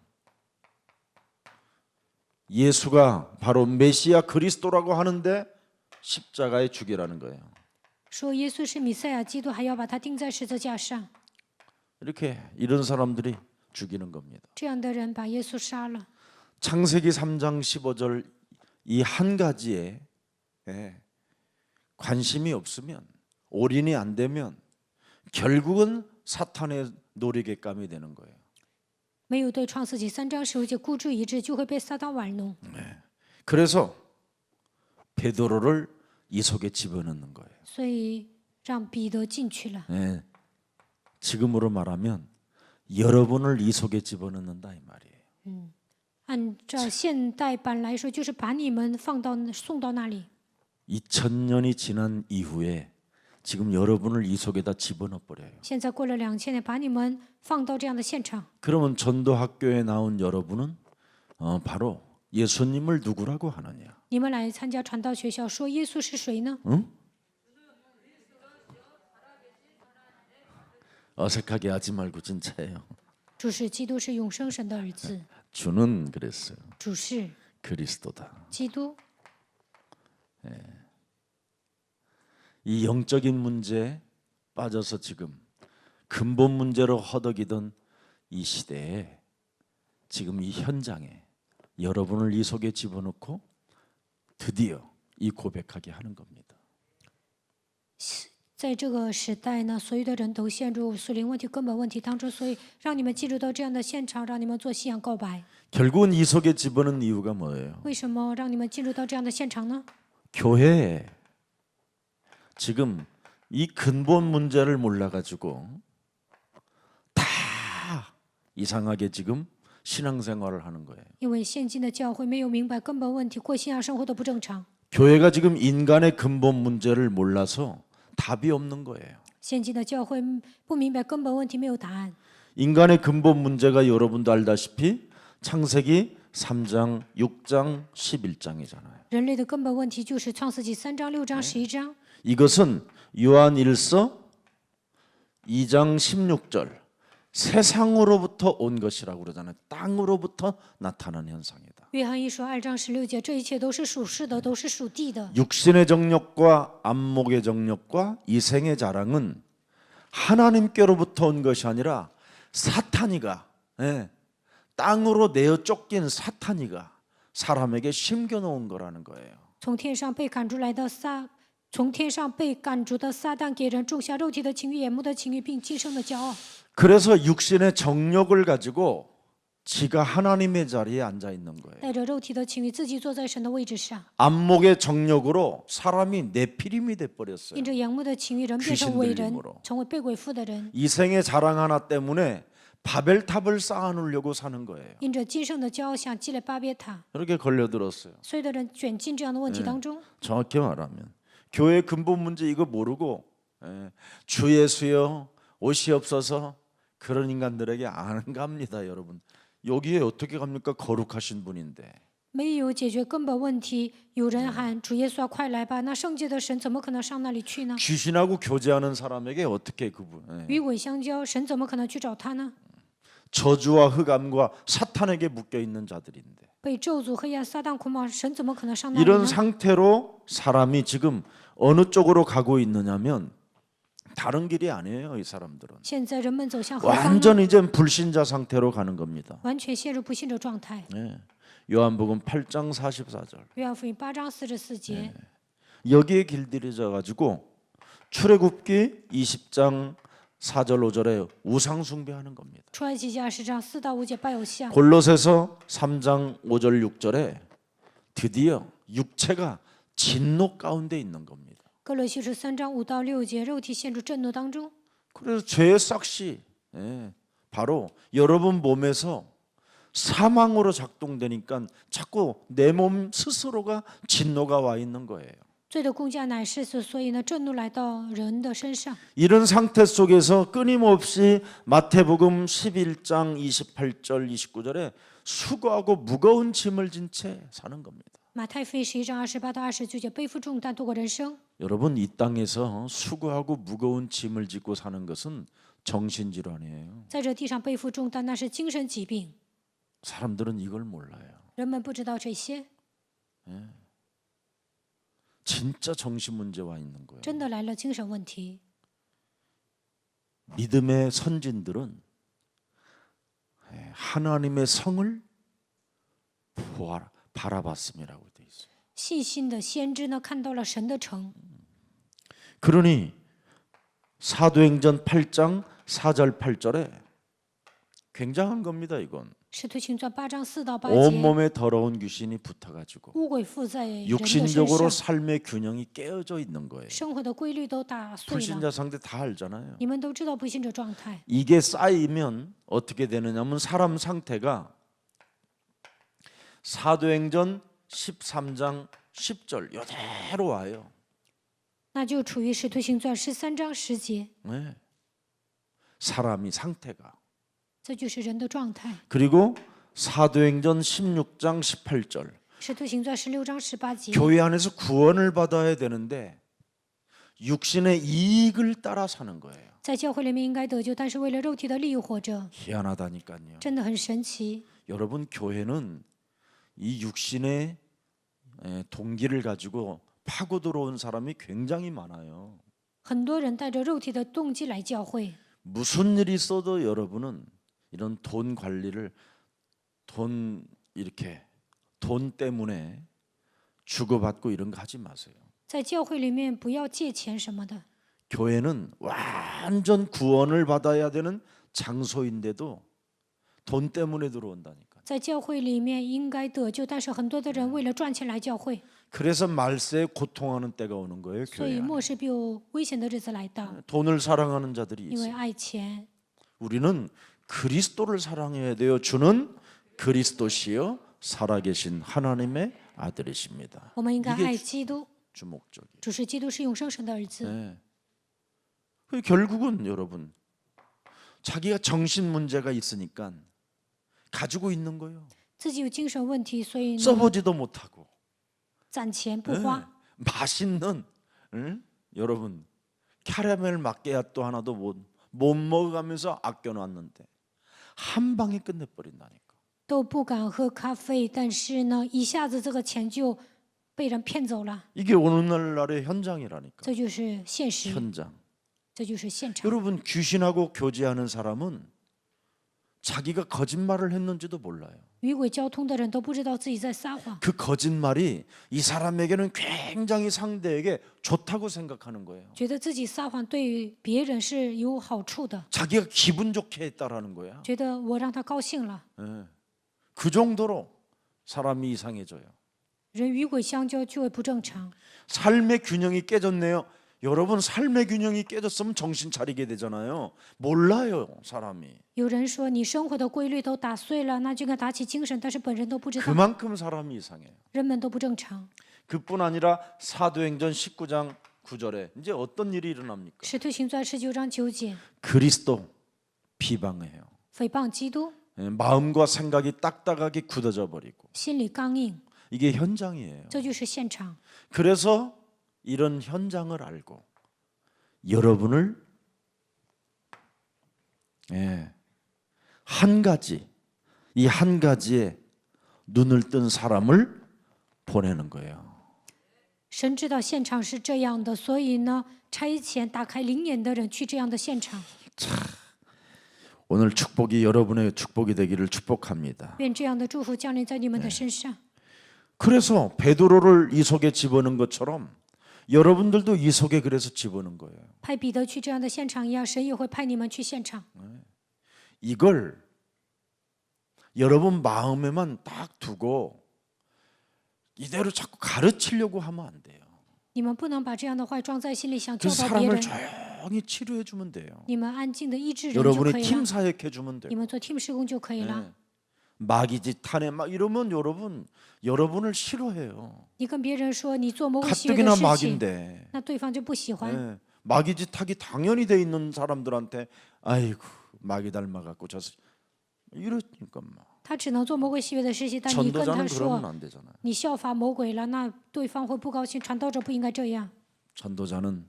예수가 바로 메시아 그리스도라고 하는데 십자가에 죽이라는 거예요. 说耶稣是弥赛亚基督，还要把他钉在十字架上。 이렇게 이런 사람들이 죽이는 겁니다. 这样的人把耶稣杀了。 창세기 3장 15절 이 한 가지에 관심이 없으면 올인이 안 되면 결국은 사탄의 노리개감이 되는 거예요. 没有对创世纪3章15节孤注一掷，就会被撒旦玩弄。 그래서 베드로를 이 속에 집어넣는 거예요. 所以让彼得进去了。 지금으로 말하면 여러분을 이 속에 집어넣는다 이 말이에요. 按照现代版来说，就是把你们送到那里。 2000년이 지난 이후에 지금 여러분을 이 속에다 집어넣어 버려요. 现在过了2000年，把你们放到这样的现场。 그러면 전도학교에 나온 여러분은 바로 예수님을 누구라고 하느냐? 你们来参加传道学校，说耶稣是谁呢？ 어색하게 하지 말고 진짜예요. 主是基督，是永生神的儿子。 주는 그랬어요. 主是 그리스도다. 基督。 이 영적인 문제에 빠져서 지금 근본 문제로 허덕이던 이 시대에 지금 이 현장에 여러분을 이 속에 집어넣고 드디어 이 고백하게 하는 겁니다. 在这个时代呢，所有的人都陷入属灵问题、根本问题当中，所以让你们进入到这样的现场，让你们做信仰告白。 결국은 이 속에 집어넣은 이유가 뭐예요? 为什么让你们进入到这样的现场呢？ 교회에 지금 이 근본 문제를 몰라가지고 다 이상하게 지금 신앙생활을 하는 거예요. 因为现今的教会没有明白根本问题，过信仰生活的不正常。 교회가 지금 인간의 근본 문제를 몰라서 답이 없는 거예요. 现今的教会不明白根本问题，没有答案。 인간의 근본 문제가 여러분도 알다시피 창세기 3장, 6장, 11장이잖아요. 人类的根本问题就是创世纪3章、6章、11章。 이것은 요한일서 2장 16절 세상으로부터 온 것이라고 그러잖아요. 땅으로부터 나타난 현상이다. 约翰一书2章16节，这一切都是属世的，都是属地的。 육신의 정욕과 안목의 정욕과 이생의 자랑은 하나님께로부터 온 것이 아니라 사탄이가 땅으로 내어 쫓긴 사탄이가 사람에게 심겨놓은 거라는 거예요. 从天上被赶出的撒旦给人种下肉体的情欲、眼目的情欲，并今生的骄傲。 그래서 육신의 정욕을 가지고 지가 하나님의 자리에 앉아 있는 거예요. 带着肉体的情欲，自己坐在神的位置上， 안목의 정력으로 사람이 네피림이 돼 버렸어요. 因着眼目的情欲，人变成伟人，成为被鬼附的人。 이생의 자랑 하나 때문에 바벨탑을 쌓아놓으려고 사는 거예요. 因着今生的骄傲，想积累巴别塔， 이렇게 걸려들었어요. 所有的人卷进这样的问题当中。 정확히 말하면 교회 근본 문제 이거 모르고 주 예수여 옷이 없어서 그런 인간들에게 안 갑니다, 여러분. 여기에 어떻게 갑니까? 거룩하신 분인데. 没有解决根本问题，有人喊主耶稣啊，快来吧！那圣洁的神怎么可能上那里去呢？ 귀신하고 교제하는 사람에게 어떻게 그분? 与鬼相交，神怎么可能去找他呢？ 저주와 흑암과 사탄에게 묶여 있는 자들인데. 被咒诅、黑暗、撒旦捆绑，神怎么可能上那里 이런 呢？ 상태로 사람이 지금 어느 쪽으로 가고 있느냐면 다른 길이 아니에요, 이 사람들은. 现在人们走向何方呢？ 완전 이젠 불신자 상태로 가는 겁니다. 完全陷入不信的状态。 요한복음 8장 44절. 约翰福音8章44节， 여기에 길들여져 가지고 출애굽기 20장 4절 5절에 우상 숭배하는 겁니다. 出埃及记20章4到5节拜偶像。 골로새서 3장 5절 6절에 드디어 육체가 진노 가운데 있는 겁니다. 哥罗西书3章5到6节，肉体陷入震怒当中。 그래서 죄의 싹시 바로 여러분 몸에서 사망으로 작동되니까 자꾸 내 몸 스스로가 진노가 와 있는 거예요. 罪的工价乃是死，所以呢，震怒来到人的身上。 이런 상태 속에서 끊임없이 마태복음 11장 28절 29절에 수고하고 무거운 짐을 진 채 사는 겁니다. 马太福音11章28到29节，背负重担度过人生。 여러분 이 땅에서 수고하고 무거운 짐을 짓고 사는 것은 정신질환이에요. 在这地上背负重担，那是精神疾病。 사람들은 이걸 몰라요. 人们不知道这些， 진짜 정신 문제와 있는 거예요. 真的来了精神问题。 믿음의 선진들은 하나님의 성을 바라봤음이라고 돼 있어요. 细心的先知呢，看到了神的城。 그러니 사도행전 8장 4절 8절에 굉장한 겁니다. 이건 使徒行传8章4到8 온 节， 몸에 더러운 귀신이 붙어가지고 污鬼附在人的身 육신적으로 上， 삶의 균형이 깨어져 있는 거예요. 生活的规律都打碎了。 불신자 상태 다 알잖아요. 你们都知道不信者状态， 이게 쌓이면 어떻게 되느냐면 사람 상태가 사도행전 13장 10절 이대로 와요. 那就处于使徒行传13章10节， 네. 사람이 상태가. 这就是人的状态。 그리고 사도행전 16장 18절 使徒行传16章18节， 교회 안에서 구원을 받아야 되는데 육신의 이익을 따라 사는 거예요. 在教会里面应该得救，但是为了肉体的利益活着， 희한하다니까요. 真的很神奇。 여러분 교회는 이 육신의 동기를 가지고 파고 들어온 사람이 굉장히 많아요. 很多人带着肉体的动机来教会， 무슨 일이 있어도 여러분은 이런 돈 관리를 돈 때문에 주고받고 이런 거 하지 마세요. 在教会里面不要借钱什么的。 교회는 완전 구원을 받아야 되는 장소인데도 돈 때문에 들어온다니까. 在教会里面应该得救，但是很多的人为了赚钱来教会， 그래서 말세에 고통하는 때가 오는 거예요. 所 교회 以 안에. 末世必有危险的日子来到， 돈을 사랑하는 자들이 因为 있어요. 爱钱。 우리는 그리스도를 사랑해야 돼요. 주는 그리스도시요 살아계신 하나님의 아들이십니다. 我们应该爱 이게 基督， 주목적이에요. 主是基督，是永生神的儿子。 네. 결국은 여러분 자기가 정신 문제가 있으니까 가지고 있는 거예요. 自己有精神问题，所以呢， 써보지도 못하고 攒钱不花。 맛있는 여러분 캐러멜 마끼아또 하나도 못 먹어가면서 아껴놨는데 한 방에 끝내버린다니까. 都不敢喝咖啡，但是呢，一下子这个钱就被人骗走了， 이게 오늘날의 현장이라니까. 这就是现实， 현장. 这就是现场。 여러분 귀신하고 교제하는 사람은 자기가 거짓말을 했는지도 몰라요. 与鬼交通的人都不知道自己在撒谎， 그 거짓말이 이 사람에게는 굉장히 상대에게 좋다고 생각하는 거예요. 觉得自己撒谎对于别人是有好处的， 자기가 기분 좋게 했다라는 거야. 觉得我让他高兴了。 예. 그 정도로 사람이 이상해져요. 人与鬼相交就会不正常， 삶의 균형이 깨졌네요. 여러분 삶의 균형이 깨졌으면 정신 차리게 되잖아요. 몰라요 사람이. 有人说你生活的规律都打碎了，那就应该打起精神，但是本人都不知道， 그만큼 사람이 이상해요. 人们都不正常。 그뿐 아니라 사도행전 19장 9절에 이제 어떤 일이 일어납니까? 使徒行传19章9节， 그리스도 비방해요. 诽谤基督， 예, 마음과 생각이 딱딱하게 굳어져 버리고 心里刚硬， 이게 현장이에요. 这就是现场。 그래서 이런 현장을 알고 여러분을 한 가지 이 한 가지에 눈을 뜬 사람을 보내는 거예요. 神知道现场是这样的，所以呢，差遣打开灵眼的人去这样的现场。 오늘 축복이 여러분의 축복이 되기를 축복합니다. 愿这样的祝福降临在你们的身上。 그래서 베드로를 이 속에 집어넣은 것처럼 여러분들도 이 속에 그래서 집어넣은 거예요. 派彼得去这样的现场一样，神也会派你们去现场。 이걸 여러분 마음에만 딱 두고 이대로 자꾸 가르치려고 하면 안 돼요. 你们不能把这样的话装在心里，想 그 教导别 사람을 人。 조용히 치료해 주면 돼요. 你们安静的医治人就 여러분이 可以 팀 了， 사역해 주면 你 돼요. 们做 team 施工就可以了。 마귀짓 하네 막 이러면 여러분을 싫어해요. 你跟别人说你做魔鬼喜悦的 가뜩이나 事情， 마귀인데 那对方就不喜欢。 예, 마귀짓 하기 당연히 돼 있는 사람들한테 아이고 마귀 닮아갖고 저 이러니까 막 他只能做魔鬼喜悦的事情，但你跟他 전도자는 그러면 说 안 되잖아요. 你效法魔鬼了，那对方会不高兴。传道者不应该这样， 전도자는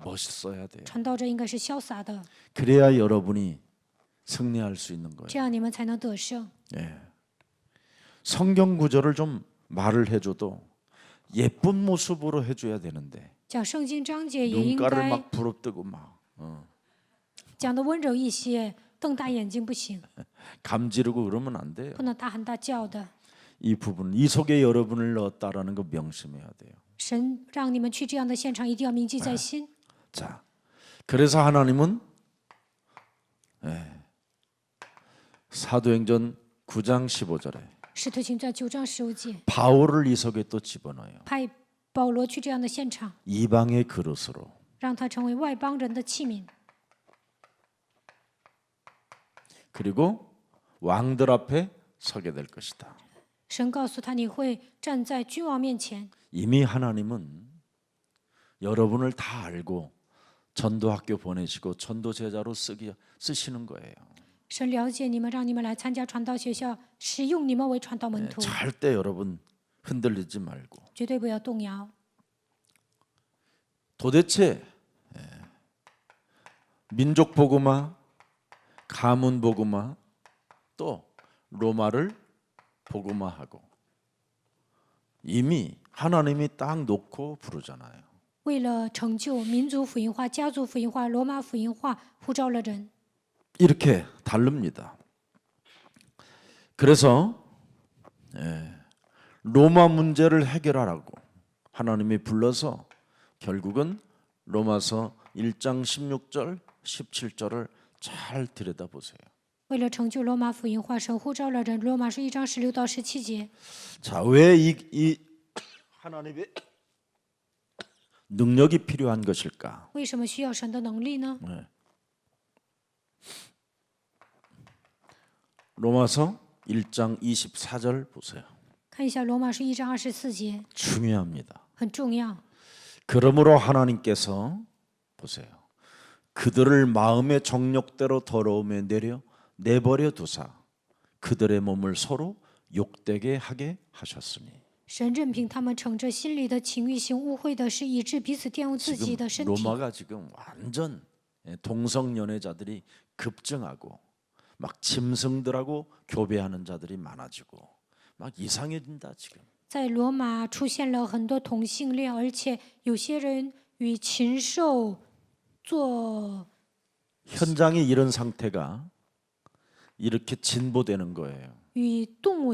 멋있어야 돼요. 传道者应该是潇洒的， 그래야 여러분이 승리할 수 있는 거예요. 这样你们才能得胜。 성경 구절을 좀 말을 해줘도 예쁜 모습으로 해줘야 되는데 讲圣经章节也应 눈가를 该 막 부릅뜨고 막 讲的温柔一些，瞪大眼睛不行， 감지르고 그러면 안 돼요. 不能大喊大叫的。 이 부분 이 속에 여러분을 넣었다라는 거 명심해야 돼요. 神让你们去这样的现场，一定要铭记在心。 자, 그래서 하나님은 사도행전 9장 15절에 使徒行传9章15节， 바울을 이 속에 또 집어넣어요. 派保罗去这样的现场， 이방의 그릇으로 让他成为外邦人的器皿。 그리고 왕들 앞에 서게 될 것이다. 神告诉他，你会站在君王面前。 이미 하나님은 여러분을 다 알고 전도학교 보내시고 전도 제자로 쓰시는 거예요. 神了解你们，让你们来参加传道学校，使用你们为传道门徒， 절대 여러분 흔들리지 말고 绝对不要动摇。 도대체 민족 복음화, 가문 복음화, 또 로마를 복음화하고 이미 하나님이 딱 놓고 부르잖아요. 为了成就民族福音化、家族福音化、罗马福音化，呼召了人。 이렇게 다릅니다. 그래서 로마 문제를 해결하라고 하나님이 불러서 결국은 로마서 1장 16절, 17절을 잘 들여다보세요. 为了成就罗马福音化，神呼召了人。罗马书1章16到17节。 자, 왜 이 하나님의 능력이 필요한 것일까? 为什么需要神的能力呢？ 로마서 1장 24절 보세요. 看一下罗马书1章24节， 중요합니다. 很重要。 그러므로 하나님께서 보세요. 그들을 마음의 정욕대로 더러움에 내버려 두사 그들의 몸을 서로 욕되게 하게 하셨으니. 神任凭他们逞着心里的情欲行污秽的事，以致彼此玷污自己的 지금 身体。 로마가 지금 완전 동성 연애자들이 급증하고 막 짐승들하고 교배하는 자들이 많아지고 막 이상해진다 지금. 在罗马出现了很多同性恋，而且有些人与禽兽做 현장이 이런 상태가 이렇게 진보되는 거예요. 与动物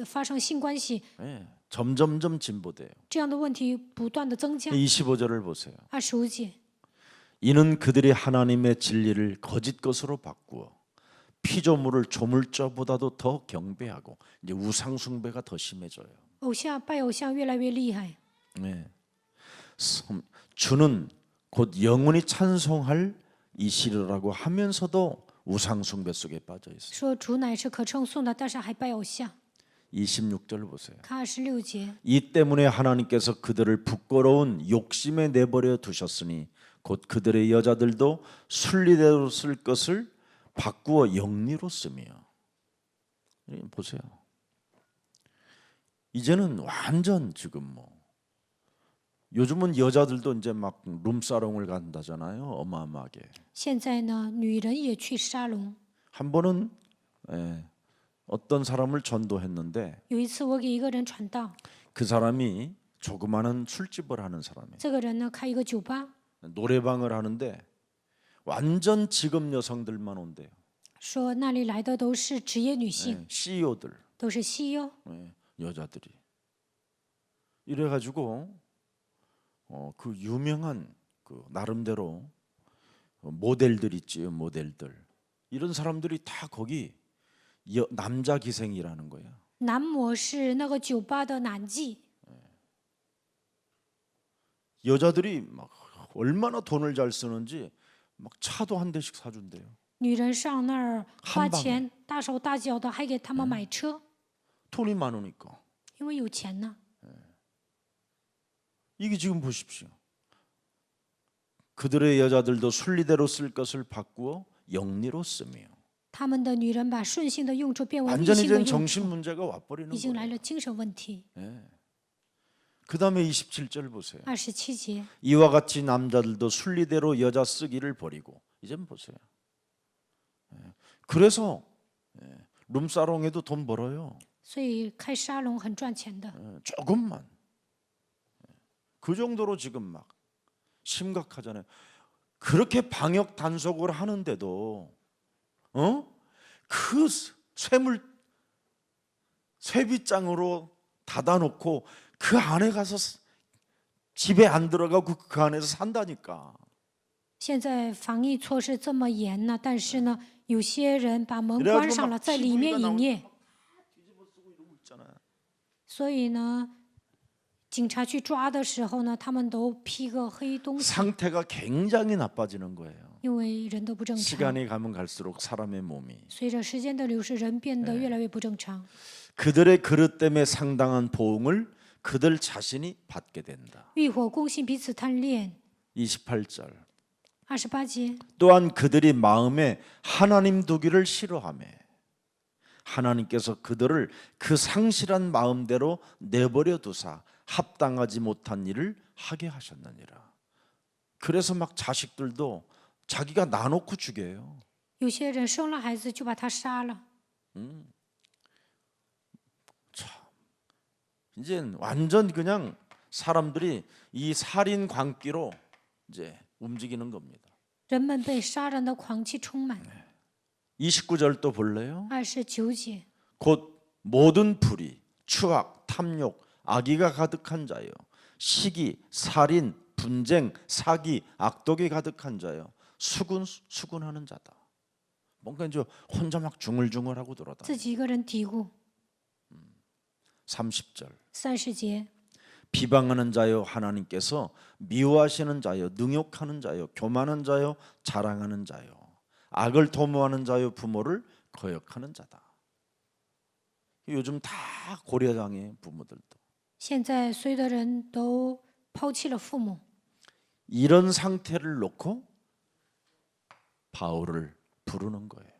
发生性关系， 예, 점점점 진보돼요. 这样的问题不断的增加。 25절을 보세요. 25节， 이는 그들이 하나님의 진리를 거짓 것으로 바꾸어 피조물을 조물주보다도 더 경배하고 이제 우상 숭배가 더 심해져요. 拜偶像越来越厉害。 네. 주는 곧 영원히 찬송할 이시라고 하면서도 우상 숭배 속에 빠져 있어요. 说主乃是可称颂的，但是还拜偶像。 26절 보세요. 看26节， 이 때문에 하나님께서 그들을 부끄러운 욕심에 내버려 두셨으니 곧 그들의 여자들도 순리대로 쓸 것을 바꾸어 영리로 쓰며. 보세요. 이제는 완전 지금 뭐 요즘은 여자들도 이제 막 룸사롱을 간다잖아요. 어마어마하게. 现在呢，女人也去沙龙。 한 번은 어떤 사람을 전도했는데 有一次我给一个人传道， 그 사람이 조그마한 술집을 하는 사람이에요. 这个人呢开一个酒吧， 노래방을 하는데 완전 직업 여성들만 온대요. 说那里来的都是职业女性， CEO들, 都是 CEO。 여자들이. 이래가지고 그 유명한 그 나름대로 모델들 있지요, 모델들. 이런 사람들이 다 거기 남자 기생이라는 거야. 男模是那个酒吧的男妓， 여자들이 막 얼마나 돈을 잘 쓰는지 막 차도 한 대씩 사준대요. 女人上那儿花 한 방에 钱大手大脚的，还给他们买车， 돈이 많으니까. 因为有钱呢。 이게 지금 보십시오. 그들의 여자들도 순리대로 쓸 것을 바꾸어 영리로 쓰며. 他们的女人把顺性的用处变为逆 완전히 性的 전 用 정신 处， 문제가 와버리는 已经来 거예요. 了精神问题。 그 다음에 27절 보세요. 27节， 이와 같이 남자들도 순리대로 여자 쓰기를 버리고. 이제 보세요. 그래서 룸사롱에도 돈 벌어요. 所以开沙龙很赚钱的。 조금만. 그 정도로 지금 막 심각하잖아요. 그렇게 방역 단속을 하는데도 그 쇠빗장으로 닫아놓고 그 안에 가서 집에 안 들어가고 그 안에서 산다니까. 现在防疫措施这么严呢，但是呢，有些人把门关上了，在里面营业。 所以呢，警察去抓的时候呢，他们都披个黑东西， 상태가 굉장히 나빠지는 거예요. 因为人都不正常。 시간이 가면 갈수록 사람의 몸이 随着时间的流逝，人变得越来越不正常。 그들의 그릇 때문에 상당한 보응을 그들 자신이 받게 된다. 欲火攻心，彼此贪恋。 28절. 28节， 또한 그들이 마음에 하나님 두기를 싫어하며 하나님께서 그들을 그 상실한 마음대로 내버려 두사 합당하지 못한 일을 하게 하셨느니라. 그래서 막 자식들도 자기가 나놓고 죽여요. 有些人生了孩子就把他杀了。 이제 완전 그냥 사람들이 이 살인 광기로 이제 움직이는 겁니다. 人们被杀人的狂气充满。 29절 또 볼래요? 29节， 곧 모든 불의, 추악, 탐욕, 악의가 가득한 자요, 시기, 살인, 분쟁, 사기, 악독이 가득한 자요, 수군하는 자다. 뭔가 이제 혼자 막 중얼중얼하고 自 돌아다니. 己一个人嘀咕。 30절. 30节， 비방하는 자요 하나님께서 미워하시는 자요 능욕하는 자요 교만한 자요 자랑하는 자요 악을 도모하는 자요 부모를 거역하는 자다. 요즘 다 고려당해 부모들도. 现在所有的人都抛弃了父母， 이런 상태를 놓고 바울을 부르는 거예요.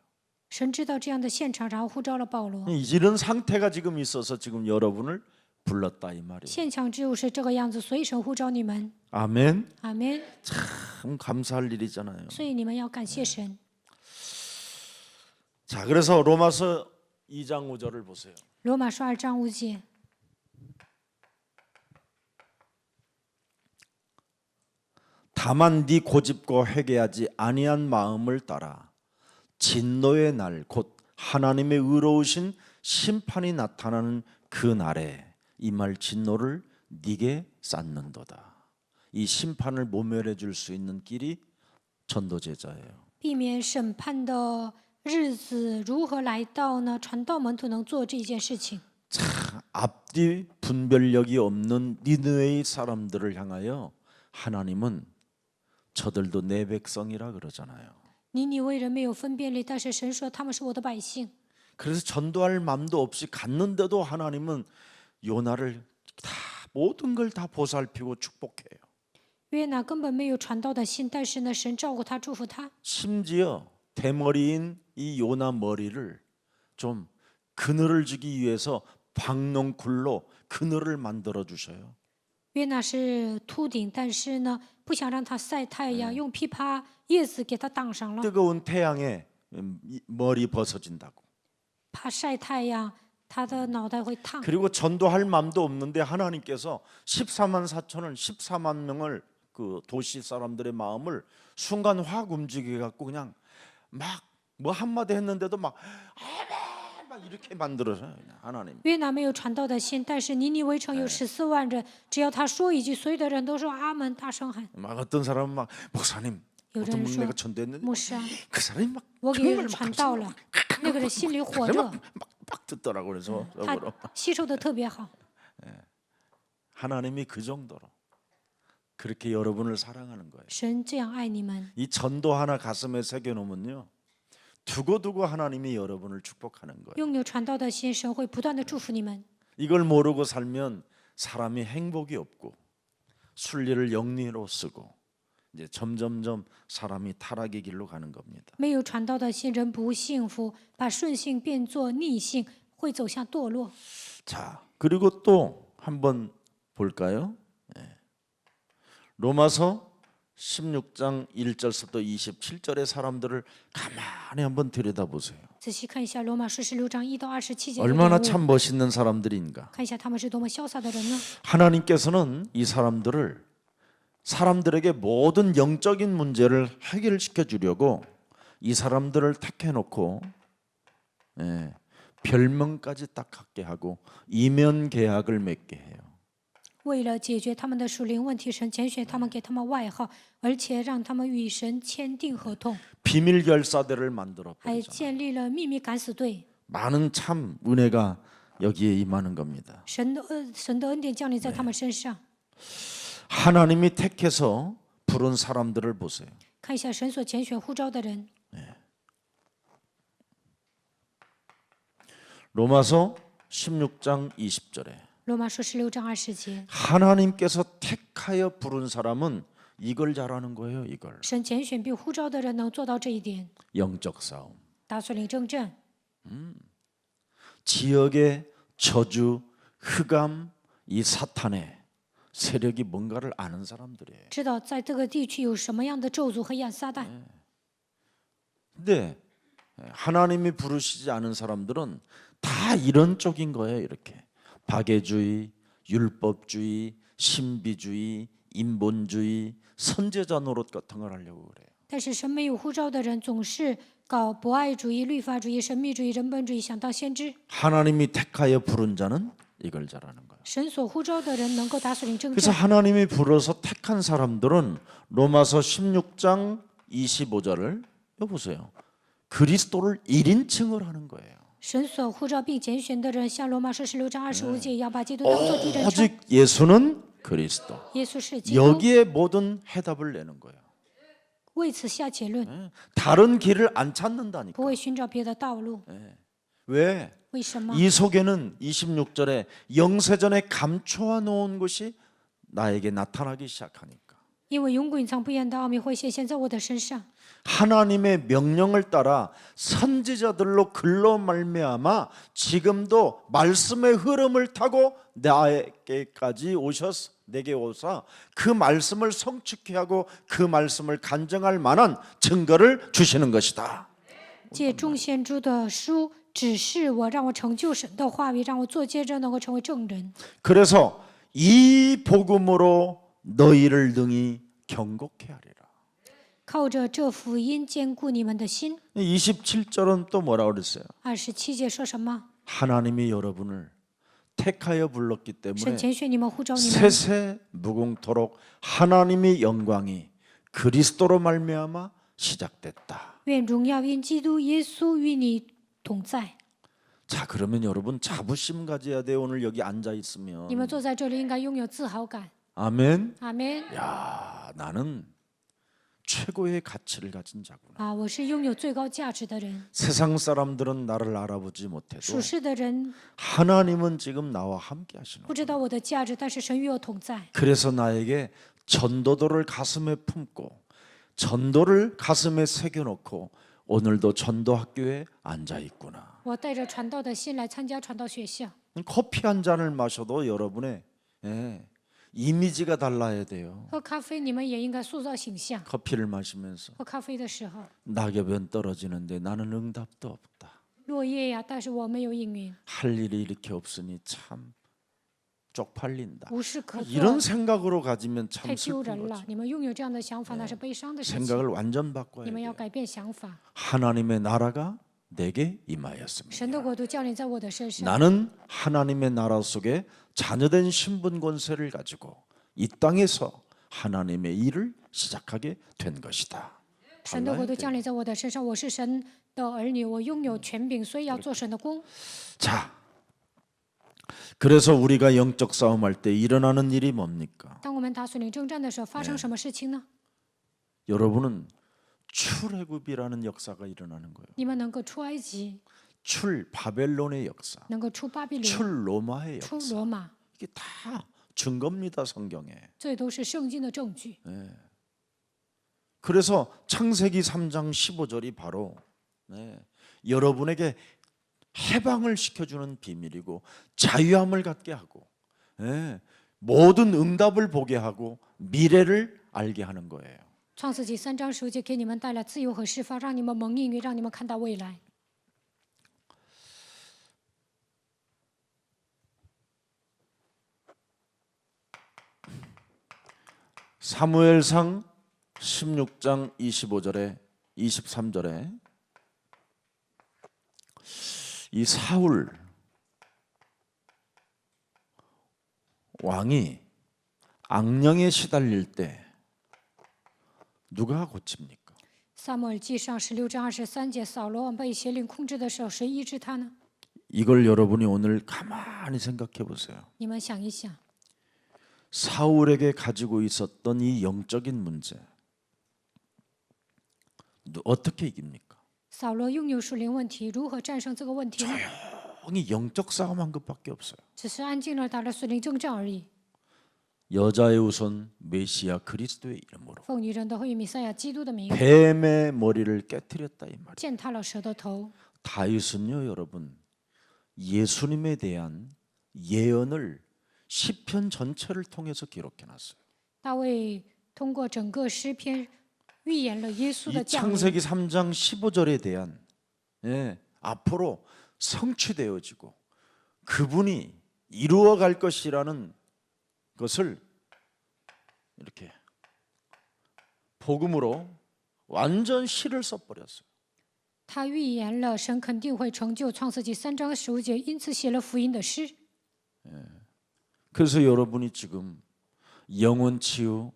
神知道这样的现场，然后呼召了保罗。 이런 상태가 지금 있어서 지금 여러분을 불렀다 이 말이에요. 现场只有是这个样子，所以神呼召你们。 아멘. 阿门。 참 감사할 일이잖아요. 所以你们要感谢神。 자, 그래서 로마서 2장 5절을 보세요. 罗马书2章5节， 다만 네 고집고 회개하지 아니한 마음을 따라 진노의 날 곧 하나님의 의로우신 심판이 나타나는 그 날에 임할 진노를 네게 쌓는도다. 이 심판을 모면해 줄 수 있는 길이 전도 제자예요. 避免审判的日子如何来到呢？传道门徒能做这件事情。 앞뒤 분별력이 없는 니느웨의 사람들을 향하여 하나님은 저들도 내 백성이라 그러잖아요. 尼尼微人没有分辨力，但是神说他们是我的百姓。 그래서 전도할 마음도 없이 갔는데도 하나님은 요나를 다 모든 걸 다 보살피고 축복해요. 约拿根本没有传道的心，但是呢，神照顾他，祝福他。 심지어 대머리인 이 요나 머리를 좀 그늘을 주기 위해서 박농굴로 그늘을 만들어 주셔요. 约拿是秃顶，但是呢，不想让他晒太阳，用枇杷叶子给他挡上了， 뜨거운 태양에 머리 벗어진다고. 怕晒太阳，他的脑袋会烫。 그리고 전도할 마음도 없는데 하나님께서 14만 4천을 14만 명을 그 도시 사람들의 마음을 순간 확 움직여 갖고 그냥 막 뭐 한마디 했는데도 막 이렇게 만들어서 하나님. 约拿没有传道的心，但是尼尼微城有14万人，只要他说一句，所有的人都说阿门，大声喊。 막 어떤 사람은 막 목사님 어떤 분 내가 전도했는데 牧师啊， 그 사람이 막 我给 정말 人 막 传道了，那个人心里火热， 막 듣더라고 그래서 他吸收的特别好。 하나님이 그 정도로 그렇게 여러분을 사랑하는 거예요. 神这样爱你们， 이 전도 하나 가슴에 새겨 놓으면요. 두고두고 하나님이 여러분을 축복하는 거예요. 拥有传道的心，神会不断的祝福你们。 이걸 모르고 살면 사람이 행복이 없고 순리를 영리로 쓰고 이제 점점점 사람이 타락의 길로 가는 겁니다. 没有传道的心，人不幸福，把顺性变作逆性，会走向堕落。 자, 그리고 또 한번 볼까요? 로마서 16장 1절부터 27절의 사람들을 가만히 한번 들여다보세요. 仔细看一下罗马书16章1到27节的 얼마나 人物， 참 멋있는 사람들인가. 看一下他们是多么潇洒的人呢？ 하나님께서는 이 사람들에게 모든 영적인 문제를 해결시켜 주려고 이 사람들을 택해놓고 별명까지 딱 갖게 하고 이면 계약을 맺게 해요. 为了解决他们的属灵问题，神拣选他们，给他们外号，而且让他们与神签订合同， 비밀 결사대를 만들어 还 버리잖아요. 建立了秘密敢死队。 많은 참 은혜가 여기에 임하는 겁니다. 神的恩典降临在他们身上。 하나님이 택해서 부른 사람들을 보세요. 看一下神所拣选呼召的人， 로마서 16장 20절에 罗马书16章20节， 하나님께서 택하여 부른 사람은 이걸 잘하는 거예요. 이걸 神拣选并呼召的人能做到这一点， 영적 싸움. 打算领正阵。 지역의 저주, 흑암, 이 사탄의 세력이 뭔가를 아는 사람들이에요. 知道在这个地区有什么样的咒诅和亚撒旦， 근데 하나님이 부르시지 않은 사람들은 다 이런 쪽인 거예요. 이렇게 박애주의, 율법주의, 신비주의, 인본주의, 선제자 노릇 같은 걸 하려고 그래요. 但是神没有呼召的人总是搞博爱主义、律法主义、神秘主义、人本主义，想当先知。 하나님이 택하여 부른 자는 이걸 잘하는 거예요. 神所呼召的人能够打所领正 그래서 阵。 하나님이 불러서 택한 사람들은 로마서 16장 25절을 여보세요. 그리스도를 1인칭을 하는 거예요. 神所呼召并拣选的人，像罗马书16章25节一样，把基督当作第一人称。 오직 예수는 그리스도. 耶稣是基督， 여기에 모든 해답을 내는 거예요. 为此下结论， 다른 길을 안 찾는다니까. 不会寻找别的道路。 왜? 为什么？ 이 속에는 26절에 영세전에 감춰 놓은 것이 나에게 나타나기 시작하니까. 因为永古隐藏不言的奥秘会显现在我的身上。 하나님의 명령을 따라 선지자들로 글로 말미암아 지금도 말씀의 흐름을 타고 나에게까지 오셔서 내게 오사 그 말씀을 성취케 하고 그 말씀을 간증할 만한 증거를 주시는 것이다. 借众先知的书指示我，让我成就神的话语，让我做见证，能够成为证人。 그래서 이 복음으로 너희를 능히 경고케 하리라. 靠着这福音坚固你们的心。 27절은 또 뭐라 그랬어요? 27节说什么？ 하나님이 여러분을 택하여 불렀기 神 때문에 拣选你们，呼召你们， 세세 무궁토록 하나님의 영광이 그리스도로 말미암아 시작됐다. 愿荣耀因基督耶稣与你同在。 자, 그러면 여러분 자부심 가져야 돼요. 오늘 여기 앉아 있으면. 你们坐在这里应该拥有自豪感。 아멘. 阿门。 야, 나는 최고의 가치를 가진 자구나. 啊，我是拥有最高价值的人。 세상 사람들은 나를 알아보지 못해도 属世的人 하나님은 지금 나와 함께 하시는 不知道我的价值，但是神与我同在。 그래서 나에게 전도도를 가슴에 품고 전도를 가슴에 새겨놓고 오늘도 전도학교에 앉아 있구나. 我带着传道的心来参加传道学校。 커피 한 잔을 마셔도 여러분의 이미지가 달라야 돼요. 喝咖啡，你们也应该塑造形象。 커피를 마시면서 喝咖啡的时候， 낙엽은 떨어지는데 나는 응답도 없다. 落叶呀，但是我没有应允， 할 일이 이렇게 없으니 참 쪽팔린다. 无事可做， 이런 생각으로 가지면 太 참 丢 슬픈 人 거죠. 了。你们拥有这样的想法，那是悲伤的事情。 생각을 완전 바꿔야 你们要 돼요. 改变想法。 하나님의 나라가 내게 임하였습니다. 神的国度降临在我的身上， 나는 하나님의 나라 속에 자녀된 신분 권세를 가지고 이 땅에서 하나님의 일을 시작하게 된 것이다. 神的国度降临在我的身上，我是神的儿女，我拥有权柄，所以要做神的工。 자, 그래서 우리가 영적 싸움할 때 일어나는 일이 뭡니까? 当我们打属灵征战的时候，发生什么事情呢？ 여러분은 출애굽이라는 역사가 일어나는 거예요. 你们能够出埃及， 출 바벨론의 역사, 能够出巴比伦， 출 로마의 出 역사. 罗马， 이게 다 증거입니다, 성경에. 这都是圣经的证据。 그래서 창세기 3장 15절이 바로 여러분에게 해방을 시켜주는 비밀이고 자유함을 갖게 하고 모든 응답을 보게 하고 미래를 알게 하는 거예요. 创世纪3章15节给你们带来自由和释放，让你们蒙应允，让你们看到未来。 사무엘상 16장 25절에 23절에 이 사울 왕이 악령에 시달릴 때 누가 고칩니까? 撒母耳记上16章23节，扫罗王被邪灵控制的时候，谁医治他呢？ 이걸 여러분이 오늘 가만히 생각해 보세요. 你们想一想， 사울에게 가지고 있었던 이 영적인 문제 어떻게 이깁니까? 扫罗拥有属灵问题，如何战胜这个问题呢？ 조용히 영적 싸움한 것밖에 없어요. 只是安静地打了属灵征战而已。 여자의 우선 메시아 그리스도의 이름으로 奉女人的会以弥赛亚基督的名， 뱀의 머리를 깨뜨렸다 이 말이에요. 践踏了蛇的头。 다윗은요, 여러분, 예수님에 대한 예언을 시편 전체를 통해서 기록해 놨어요. 大卫通过整个诗篇预言了耶稣的 이 降临。 창세기 3장 15절에 대한 앞으로 성취되어지고 그분이 이루어 갈 것이라는 것을 이렇게 복음으로 완전 시를 써버렸어요. 他预言了神肯定会成就创世纪3章15节，因此写了福音的诗。 그래서 여러분이 지금 영혼 치유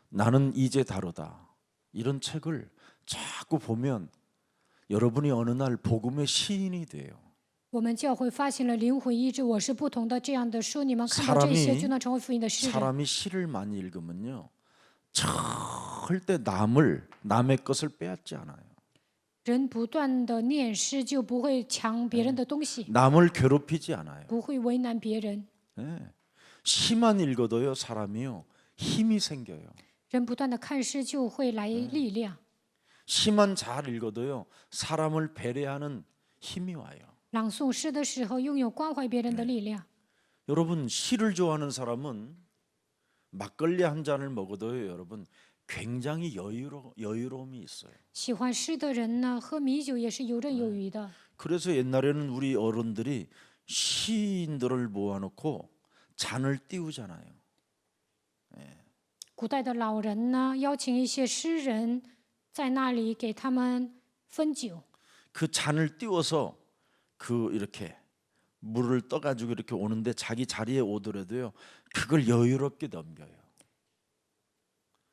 나는 이제 다르다 이런 책을 자꾸 보면 여러분이 어느 날 복음의 시인이 돼요. 我们教会发行了灵魂医治，我是不同的这样的书，你们看到这些就能成为福音的诗人。 사람이 시를 많이 읽으면요 절대 남의 것을 빼앗지 않아요. 人不断的念诗，就不会抢别人的东西， 남을 괴롭히지 않아요. 不会为难别人。 시만 읽어도요 사람이요 힘이 생겨요. 人不断的看诗，就会来力量。 시만 잘 읽어도요 사람을 배려하는 힘이 와요. 朗诵诗的时候，拥有关怀别人的力量。 여러분 시를 좋아하는 사람은 막걸리 한 잔을 먹어도요 여러분 굉장히 여유로움이 있어요. 喜欢诗的人呢，喝米酒也是游刃有余的。 그래서 옛날에는 우리 어른들이 시인들을 모아놓고 잔을 띄우잖아요. 古代的老人呢，邀请一些诗人在那里给他们分酒， 그 잔을 띄워서 그 이렇게 물을 떠가지고 이렇게 오는데 자기 자리에 오더라도요 그걸 여유롭게 넘겨요.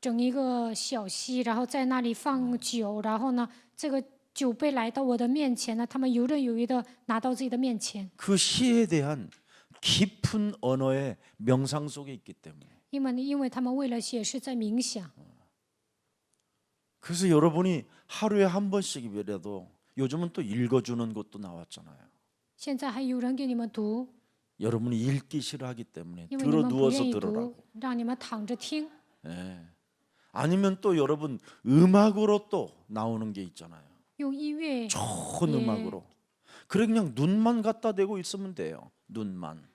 整一个小溪，然后在那里放酒，然后呢，这个酒杯来到我的面前呢，他们游刃有余的拿到自己的面前， 그 시에 대한 깊은 언어의 명상 속에 있기 때문에. 因为他们为了写诗在冥想。 그래서 여러분이 하루에 한 번씩이라도 요즘은 또 읽어주는 것도 나왔잖아요. 现在还有人给你们读， 여러분이 읽기 싫어하기 때문에 因为你 들어 们不 누워서 愿意 들으라고. 读，让你们躺着听。 예. 아니면 또 여러분 음악으로 또 나오는 게 있잖아요. 用音乐， 좋은 예. 음악으로. 그래 그냥 눈만 갖다 대고 있으면 돼요. 눈만.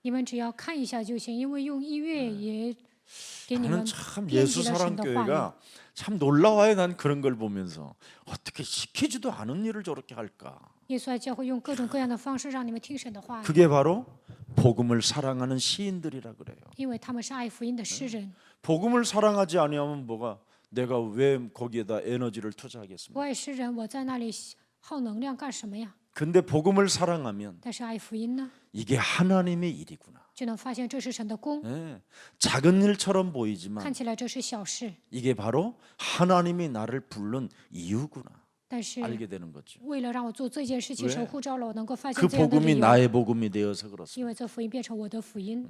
你们只要看一下就行，因为用音乐也给你 저는 们 참 编辑了神的话语。 예수사랑교회가 참 놀라워요. 난 그런 걸 보면서 어떻게 시키지도 않은 일을 저렇게 할까. 耶稣爱教会用各种各样的方式让你们听神的话语， 그게 바로 복음을 사랑하는 시인들이라 그래요. 因为他们是爱福音的诗人。 복음을 사랑하지 아니하면 뭐가 내가 왜 거기에다 에너지를 不 투자하겠습니까? 爱诗人，我在那里耗能量干什么呀？ 근데 복음을 사랑하면 但是爱福音呢， 이게 하나님의 일이구나. 就能发现这是神的功。 예. 작은 일처럼 보이지만 看起来这是小事， 이게 바로 하나님이 나를 부른 이유구나. 但是 알게 되는 거죠. 为了让我做这件事情， 왜 神呼召了我能够发 그 现这样的 복음이 理由， 나의 복음이 되어서 그렇습니다. 因为这福音变成我的福音。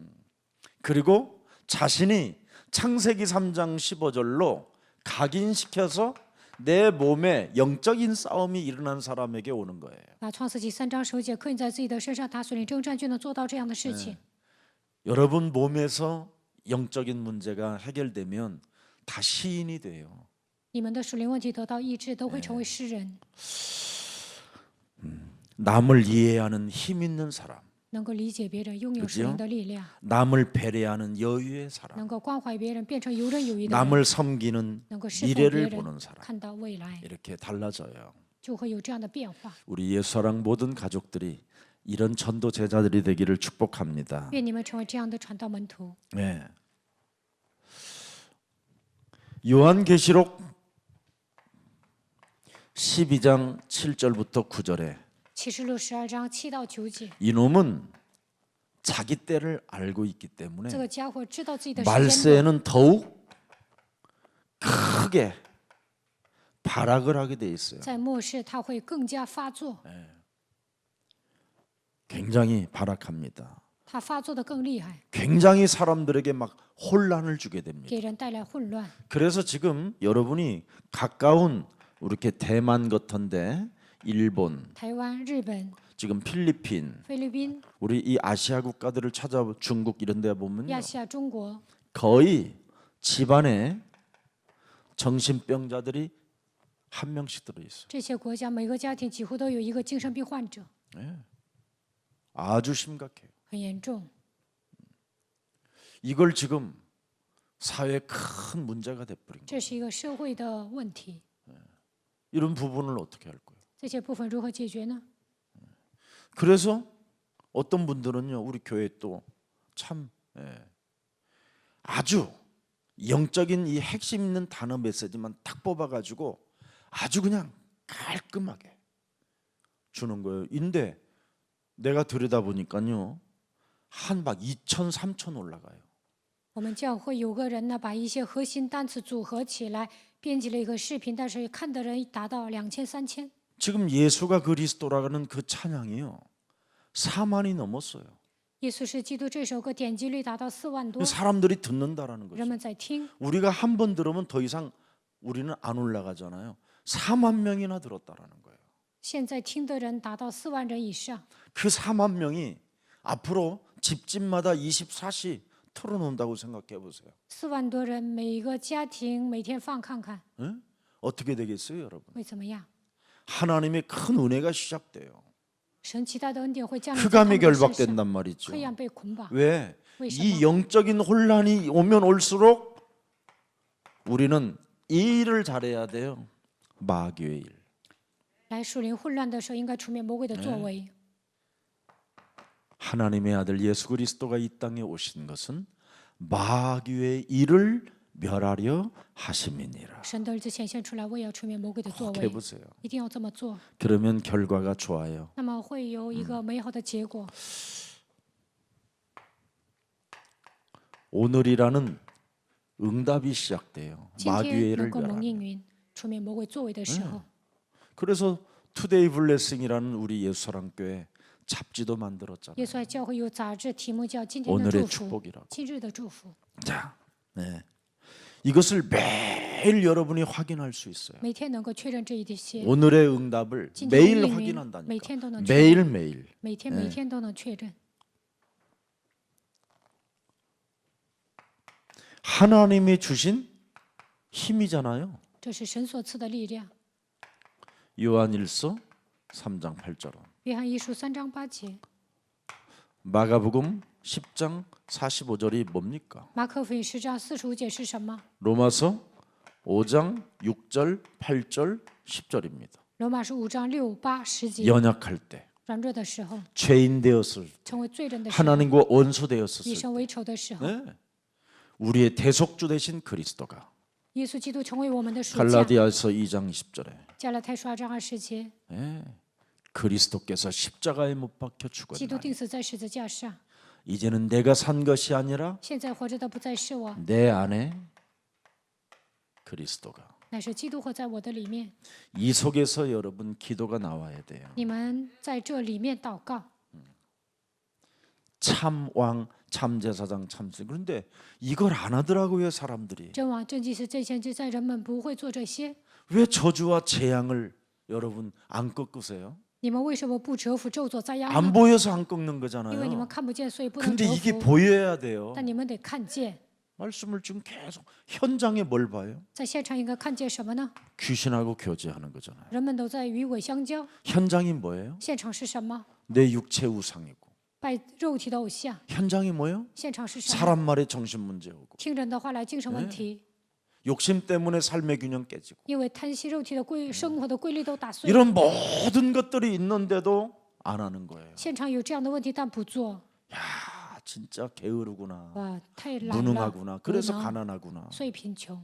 그리고 자신이 창세기 3장 15절로 각인시켜서 내 몸에 영적인 싸움이 일어난 사람에게 오는 거예요. 把创世纪3章9节刻印在自己的身上，他属灵征战就能做到这样的事情。 여러분 몸에서 영적인 문제가 해결되면 다 시인이 돼요. 你们的属灵问题得到医治，都会成为诗人， 남을 이해하는 힘 있는 사람, 能够理解别人，拥有 그죠 属灵的力量， 남을 배려하는 여유의 사람, 能够关怀别人，变成游刃有余的人， 남을 섬기는 能够侍奉别 미래를 人 보는 ， 사람. 看到未来， 이렇게 달라져요. 就会有这样的变化。 우리 예수사랑 모든 가족들이 이런 전도 제자들이 되기를 축복합니다. 愿你们成为这样的传道门徒。 네. 요한계시록 12장 7절부터 9절에 启示录12章7到9节， 이놈은 자기 때를 알고 있기 때문에 这个家伙知道自己的时间段， 말세에는 더욱 크게 발악을 하게 돼 있어요. 在末世他会更加发作， 굉장히 발악합니다. 他发作的更厉害， 굉장히 사람들에게 막 혼란을 주게 됩니다. 给人带来混乱。 그래서 지금 여러분이 가까운 이렇게 대만 같은데 일본, 台湾、日本、 지금 필리핀, 菲律宾、 우리 이 아시아 국가들을 찾아 중국 이런 데 보면요. 亚细亚、中国， 거의 집안에 정신병자들이 한 명씩 들어 있어요. 这些国家每个家庭几乎都有一个精神病患者， 아주 심각해요. 很严重。 이걸 지금 사회에 큰 문제가 돼버린 거예요. 这是一个社会的问题， 이런 부분을 어떻게 할 거예요? 这些部分如何解决呢？ 그래서 어떤 분들은요, 우리 교회 또 참 아주 영적인 이 핵심 있는 단어 메시지만 딱 뽑아가지고 아주 그냥 깔끔하게 주는 거예요. 인데 내가 들여다 보니까요, 한 막 2천, 3천 올라가요. 我们教会有个人呢，把一些核心单词组合起来，编辑了一个视频，但是看的人达到2000、3000。 지금 예수가 그리스도라는 그 찬양이요, 4만이 넘었어요. 耶稣是基督这首歌点击率达到4万多， 사람들이 듣는다라는 人 거죠. 们在听。 우리가 한 번 들으면 더 이상 우리는 안 올라가잖아요. 4만 명이나 들었다라는 거예요. 现在听的人达到4万人以上， 그 4만 명이 앞으로 집집마다 24시 틀어놓는다고 생각해 보세요. 4万多人，每一个家庭每天放看看， 응? 어떻게 되겠어요, 여러분? 会怎么样？ 하나님의 큰 은혜가 시작돼요. 神奇大的恩典会降临在他 흑암이 们的身上， 결박된단 말이죠. 黑暗被捆绑。 왜? 为什么？ 이 영적인 혼란이 오면 올수록 우리는 이 일을 잘해야 돼요. 마귀의 일. 来属灵混乱的时候，应该出面魔鬼的作为。 하나님의 아들 예수 그리스도가 이 땅에 오신 것은 마귀의 일을 멸하려 하심이니라. 神的儿子显现出来，为要除灭魔鬼的作 꼭 为， 해보세요. 一定要这么做， 그러면 결과가 좋아요. 那么会有一个美好的结果。 오늘이라는 응답이 시작돼요. 今 마귀의 天 일을 能够蒙 멸하는. 应允除灭魔鬼作为的时候， 그래서 투데이 블레싱이라는 우리 예수사랑교회 잡지도 만들었잖아요. 耶稣爱教会有杂志，题目叫《今天的 오늘의 祝福》， 축복이라고. 今日的祝福。 자, 네. 이것을 매일 여러분이 확인할 수 있어요. 每天能够确认这一些， 오늘의 응답을 今天的 매일 应允每 확인한다니까. 天都能确认， 매일매일. 每天都能确认。 하나님이 주신 힘이잖아요. 这是神所赐的力量。 요한일서 3장 8절은 约翰一书3章8节， 마가복음 10장 45절이 뭡니까? 马可福音10章45节是什么？ 로마서 5장 6절 8절 10절입니다. 罗马书5章6、8、10节， 연약할 때, 软弱的时候， 죄인 되었을 때, 成为罪人的时候， 하나님과 원수 与 되었을 神为仇的时候， 때, 네. 우리의 대속주 되신 그리스도가 耶稣基督成为我们的赎价。 갈라디아서 2장 20절에 加拉太书2章20节， 그리스도께서 십자가에 못 박혀 基督 죽었나니 钉死在十字架上。 이제는 내가 산 것이 아니라 现在活着的不再是我， 내 안에 그리스도가. 乃是基督活在我的里面。 이 속에서 여러분 기도가 나와야 돼요. 你们在这里面祷告， 참왕, 참제사장, 참스. 그런데 이걸 안 하더라고요 사람들이. 真王、真祭司、真先知，在人们不会做这些。 왜 저주와 재앙을 여러분 안 꺾으세요? 你们为什么不折服咒诅灾殃 안 呢？ 보여서 안 꺾는 因为你 거잖아요. 们看不见，所以不能 근데 折 이게 服。 보여야 돼요. 但你们得看见， 말씀을 지금 계속 현장에 뭘 봐요? 在现场应该看见什么呢？ 귀신하고 교제하는 거잖아요. 人们都在与鬼相交， 현장이 뭐예요? 现场是什么？ 내 육체 우상이고. 拜肉体的偶像。 현장이 뭐예요? 现场是什么？ 사람 말에 정신 문제 오고 听人的话来精神问题， 욕심 때문에 삶의 균형 깨지고 因为贪惜肉体的生活的规律都打碎。 이런 모든 것들이 있는데도 안 하는 거예요. 现场有这样的问题，但不做， 야, 진짜 게으르구나. 哇，太懒了， 무능하구나. 无 그래서 能， 가난하구나. 所以贫穷。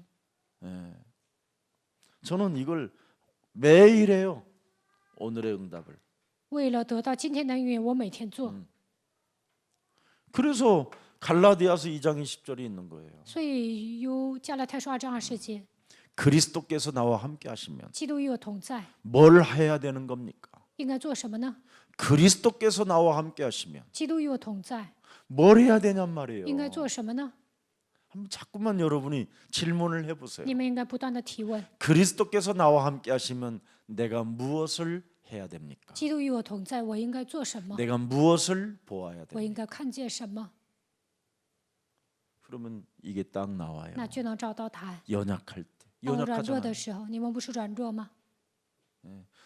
저는 이걸 매일 해요. 오늘의 응답을. 为了得到今天的应允，我每天做， 그래서 갈라디아서 2장 20절이 있는 거예요. 所以有加拉太书2章20节， 그리스도께서 나와 함께 하시면 基督与我同在， 뭘 해야 되는 겁니까? 应该做什么呢？ 그리스도께서 나와 함께 하시면 基督与我同在， 뭘 해야 되냔 말이에요. 应该做什么呢？ 한번 자꾸만 여러분이 질문을 해보세요. 你们应该不断的提问： 그리스도께서 나와 함께 하시면 내가 무엇을 해야 됩니까? 基督与我同在，我应该做什么？ 내가 무엇을 보아야 我应 됩니까? 该看见什么？ 그러면 이게 딱 나와요. 那就能找到答案。 연약할 때. 当软弱 연약하잖아요. 的时候，你们不是软弱吗？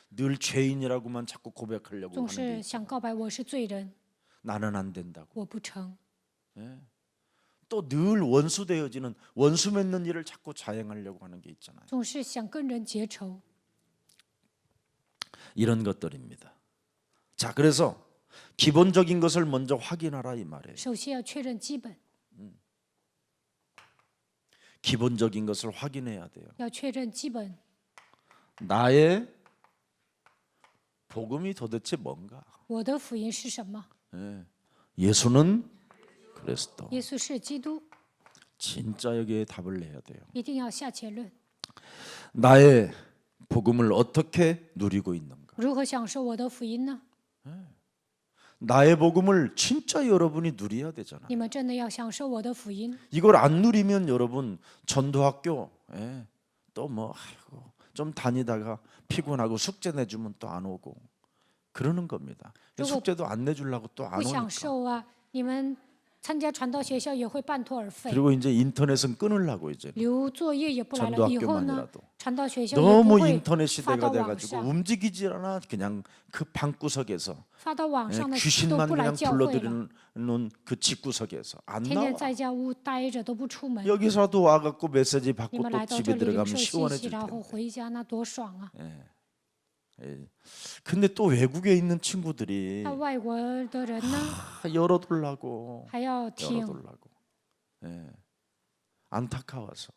늘 죄인이라고만 자꾸 고백하려고 总 하는데 是想告白我是罪人， 나는 안 된다고. 我不成。 또 늘 원수 되어지는 원수 맺는 일을 자꾸 자행하려고 하는 게 있잖아요. 总是想跟人结仇， 이런 것들입니다. 자, 그래서 기본적인 것을 먼저 확인하라 이 말이에요. 首先要确认基本， 기본적인 것을 확인해야 돼요. 要确认基本。 나의 복음이 도대체 뭔가? 我的福音是什么？ 예수는 그리스도. 耶稣是基督， 진짜 여기에 답을 내야 돼요. 一定要下结论。 나의 복음을 어떻게 누리고 있는가? 如何享受我的福音呢？ 나의 복음을 진짜 여러분이 누려야 되잖아요. 你们真的要享受我的福音。 이걸 안 누리면 여러분 전도학교 또 뭐 좀 다니다가 피곤하고 숙제 내주면 또 안 오고 그러는 겁니다. 숙제도 안 내주려고 또 안 不享 오니까. 受啊，你们参加传道学校也会半途而废， 그리고 이제 인터넷은 끊으려고 이제 留作业也不来了。以后呢， 전도학교만이라도 传道学校也不 너무 会 인터넷 发到 시대가 网 돼가지고 上， 움직이질 않아. 그냥 그 방구석에서 发到网上的都 귀신만 不来 그냥 教会了， 불러들이는 그 집구석에서 안 天 나와. 天在家屋待着都不出门。 여기서도 와갖고 메시지 你 받고 们 또 来到这 집에 里领 들어가면 受信息， 시원해질 然后 텐데. 回家，那多爽啊！ 근데 또 외국에 있는 친구들이 那外国的人呢， 열어둘라고 还要听， 열어둘라고. 예. 안타까워서.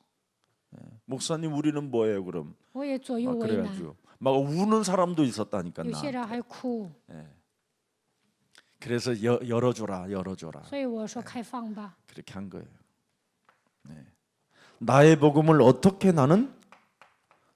예. 목사님 우리는 뭐예요 그럼? 我也左右 막 为难， 그래가지고 막 우는 사람도 있었다니까 有些人 나한테. 还哭， 그래서 열어줘라 열어줘라 所以我说开放吧。 그렇게 한 거예요. 네. 나의 복음을 어떻게 나는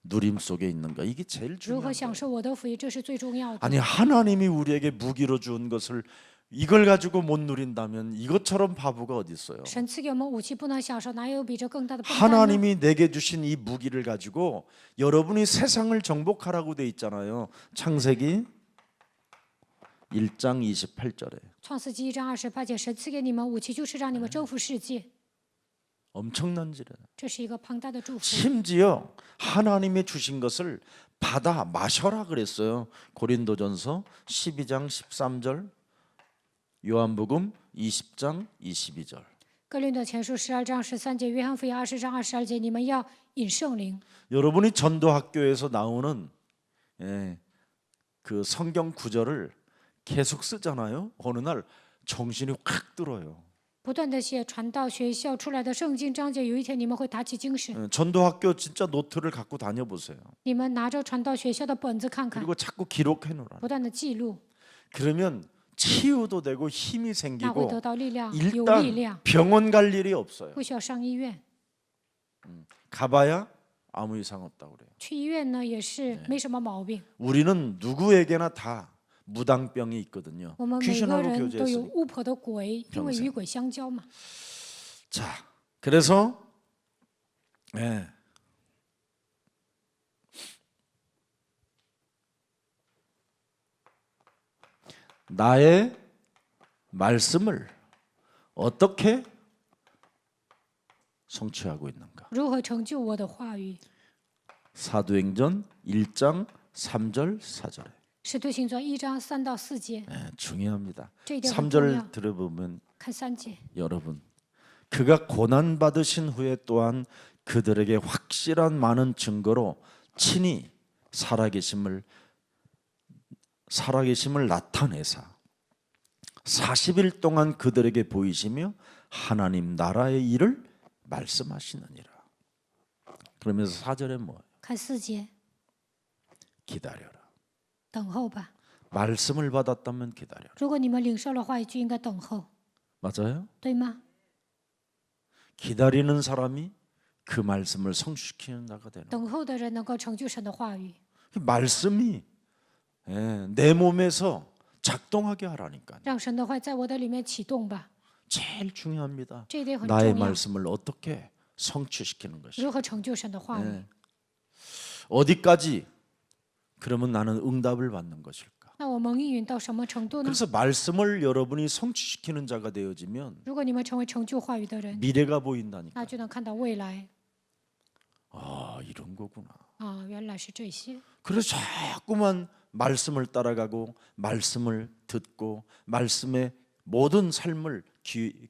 누림 속에 있는가 이게 제일 如何 중요한 享 거예요. 受我的福音，这是最重要的。 아니 하나님이 우리에게 무기로 준 것을 이걸 가지고 못 누린다면 이것처럼 바보가 어디 있어요? 神赐给我们武器不能享受，哪有比这更大的笨蛋呢？ 하나님이 내게 주신 이 무기를 가지고 여러분이 세상을 정복하라고 돼 있잖아요. 창세기 1장 28절에 创世纪1章28节，神赐给你们武器，就是让你们征服世界， 엄청난 지뢰. 这是一个庞大的祝福。 심지어 하나님이 주신 것을 받아 마셔라 그랬어요. 고린도전서 12장 13절, 요한복음 20장 22절. 哥林多前书12章13节，约翰福音20章22节，你们要饮圣灵。 여러분이 전도학교에서 나오는 그 성경 구절을 계속 쓰잖아요. 어느 날 정신이 확 들어요. 不断的写传道学校出来的圣经章节，有一天你们会打起精神。 전도학교 진짜 노트를 갖고 다녀보세요. 你们拿着传道学校的本子看看， 그리고 자꾸 기록해 놓으라. 不断的记录， 그러면 치유도 되고 힘이 那会 생기고 得到力量，有力量， 일단 병원 갈 일이 없어요. 不需要上医院。 가봐야 아무 이상 없다고 그래요. 去医院呢也是没什么毛病。 우리는 누구에게나 다 무당병이 있거든요. 我们每个 귀신하고 人都有 교제했으니까. 巫婆的鬼，因为 평생 与鬼相交嘛。 자, 그래서 나의 말씀을 어떻게 성취하고 있는가? 如何成就我的话语？ 사도행전 1장 3절 4절에 使徒行传1章3到4节， 중요합니다. 这一点很重要 3절 。 들어보면 看3节， 여러분 그가 고난 받으신 후에 또한 그들에게 확실한 많은 증거로 친히 살아계심을 나타내사 40일 동안 그들에게 보이시며 하나님 나라의 일을 말씀하시느니라. 그러면서 4절에 뭐예요? 看4节， 기다려라. 等候吧。 말씀을 받았다면 기다려라. 如果你们领受了话语，就应该等候， 맞아요? 对吗？ 기다리는 사람이 그 말씀을 성취시키는 자가 되는 거예요. 等候的人能够成就神的话语， 말씀이 내 몸에서 작동하게 하라니까. 让神的话在我的里面启动吧。 제일 중요합니다. 这一点很 나의 重要。 말씀을 어떻게 성취시키는 것이. 如何成就神的话语？ 어디까지 그러면 나는 응답을 받는 것일까? 那我蒙应允到什么程度呢？ 그래서 말씀을 여러분이 성취시키는 자가 되어지면 如果你们成为成就话语的人， 미래가 보인다니까. 那就能看到未来。 아, 이런 거구나. 啊，原来是这些。 그래서 자꾸만 말씀을 따라가고 말씀을 듣고 말씀의 모든 삶을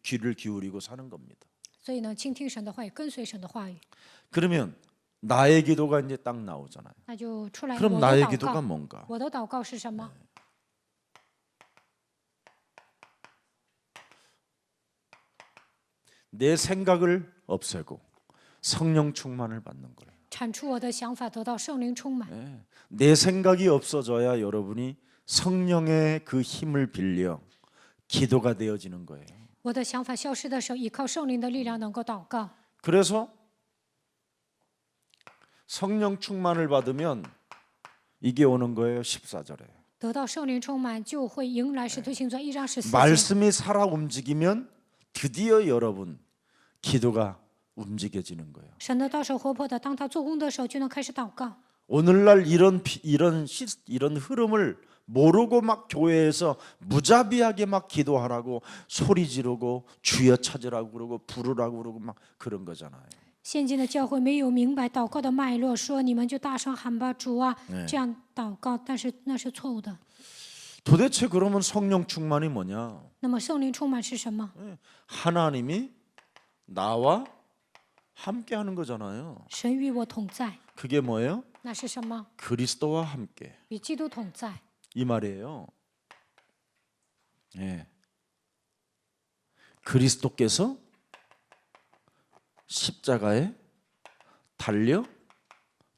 귀를 기울이고 사는 겁니다. 所以呢，倾听神的话语，跟随神的话语， 그러면 나의 기도가 이제 딱 나오잖아요. 那就出来。 그럼 我的 나의 祷 기도가 告， 뭔가? 我的祷告是什么？ 내 생각을 없애고 성령 충만을 받는 거예요. 铲除我的想法，得到圣灵充满。 내 생각이 없어져야 여러분이 성령의 그 힘을 빌려 기도가 되어지는 거예요. 我的想法消失的时候，依靠圣灵的力量能够祷告。 그래서 성령 충만을 받으면 이게 오는 거예요. 14절에. 得到圣灵充满，就会迎来使徒行传1章14节。 말씀이 살아 움직이면 드디어 여러분 기도가 움직여지는 거예요. 神的道是活泼的，当他做工的时候，就能开始祷告。 오늘날 이런 흐름을 모르고 막 교회에서 무자비하게 막 기도하라고 소리 지르고 주여 찾으라고 그러고 부르라고 그러고 막 그런 거잖아요. 现今的教会没有明白祷告的脉络，说你们就大声喊吧，主啊，这样祷告，但是那是错误的。 도대체 그러면 성령 충만이 뭐냐? 那么圣灵充满是什么？ 하나님이 나와 함께 하는 거잖아요. 神与我同在， 그게 뭐예요? 那是什么？ 그리스도와 함께. 与基督同在。 이 말이에요. 예. 그리스도께서 십자가에 달려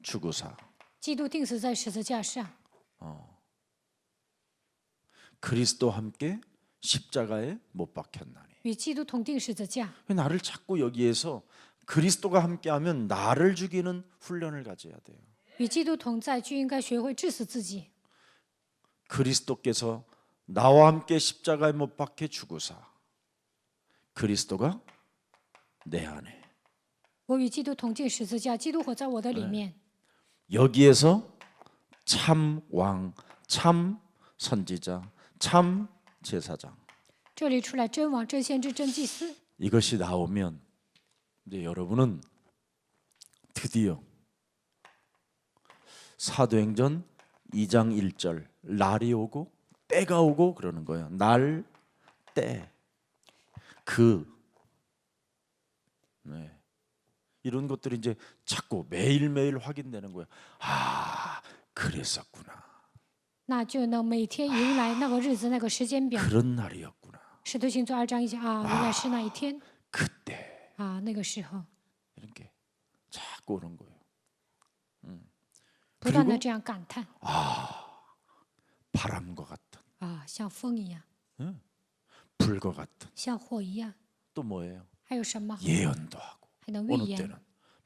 죽으사 基督钉死在十字架上， 그리스도와 함께 십자가에 못 박혔나니. 与基督同钉十字架。 나를 자꾸 여기에서 그리스도가 함께하면 나를 죽이는 훈련을 가져야 돼요. 与基督同在，就应该学会致死自己。 그리스도께서 나와 함께 십자가에 못 박혀 죽으사 그리스도가 내 안에. 我与基督同进十字架，基督活在我的里面。 여기에서 참 왕, 참 선지자, 참 제사장 这里出来真王、真先知、真祭司， 이것이 나오면 이제 여러분은 드디어 사도행전 2장 1절 날이 오고 때가 오고 그러는 거예요. 날, 때, 네. 이런 것들이 이제 자꾸 매일매일 확인되는 거예요. 아, 그랬었구나. 那就能每天迎来那个日子、那个时间表。 그런 날이었구나. 使徒行传2章1节啊，原来是那一天 그때 啊，那个时候， 이런 게 자꾸 오는 거예요. 不断的这样感叹 바람과 같은 啊，像风一样， 불과 같은 像火一样， 또 뭐예요? 还有什么？ 예언도 하고 还能预 어느 言， 때는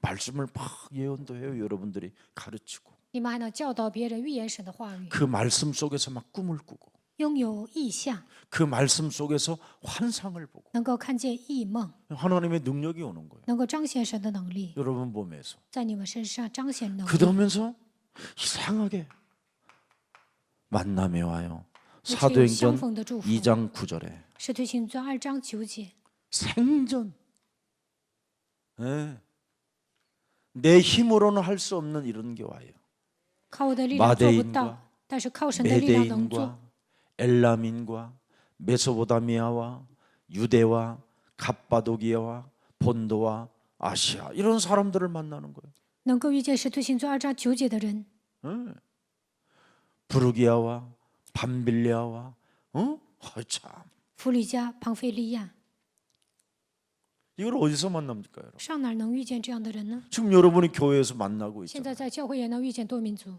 말씀을 막 예언도 해요. 여러분들이 가르치고 你们还能教导别人预言神的话语， 그 말씀 속에서 막 꿈을 꾸고 拥有意象， 그 말씀 속에서 환상을 보고 能够看见异梦， 하나님의 능력이 오는 거예요. 能够彰显神的能力， 여러분 몸에서 在你们身上彰显能力。 그러면서 이상하게 만남에 와요. 而且有相 사도행전 逢的祝福。 2장 9절에 使徒行传2章9节， 생전 내 힘으로는 할 수 없는 이런 게 와요. 靠我的力量做不 마데인과 到，但是靠神的力量能做。 메데인과 엘라민과 메소포타미아와 유대와 갑바도기아와 본도와 아시아 이런 사람들을 만나는 거예요. 能够遇见使徒行传2章9节的人， 부르기아와 밤빌리아와 참 弗吕加、庞菲利亚， 이걸 어디서 만납니까, 여러분? 上哪儿能遇见这样的人呢？ 지금 여러분이 교회에서 만나고 现 있잖아요. 在在教会也能遇见多民族，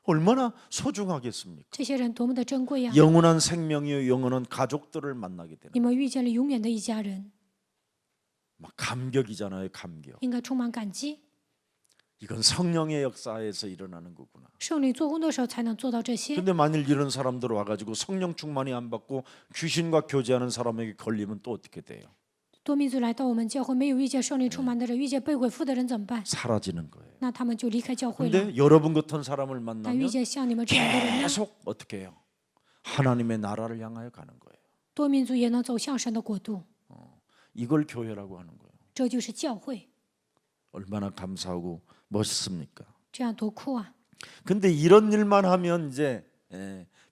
얼마나 소중하겠습니까? 这些人多么的珍贵呀！ 영원한 생명이요 영원한 가족들을 만나게 되는 你们遇见了永远的一家人， 막 감격이잖아요, 감격. 应该充满感激。 이건 성령의 역사에서 일어나는 거구나. 圣灵做工的时候才能做到这些。 근데 만일 이런 사람들 와가지고 성령 충만이 안 받고 귀신과 교제하는 사람에게 걸리면 또 어떻게 돼요? 多民族来到我们教会，没有遇见圣灵充满的人，遇见被鬼附的人怎么办？ 사라지는 거예요. 那他们就离开教会了。 근데 여러분 같은 사람을 但遇 만나면 见像你们这样的人呢， 계속 어떻게 해요? 하나님의 나라를 향하여 가는 거예요. 多民族也能走向神的国度。 이걸 교회라고 하는 거예요. 这就是教会， 얼마나 감사하고 멋있습니까? 这样多酷啊！ 근데 이런 일만 하면 이제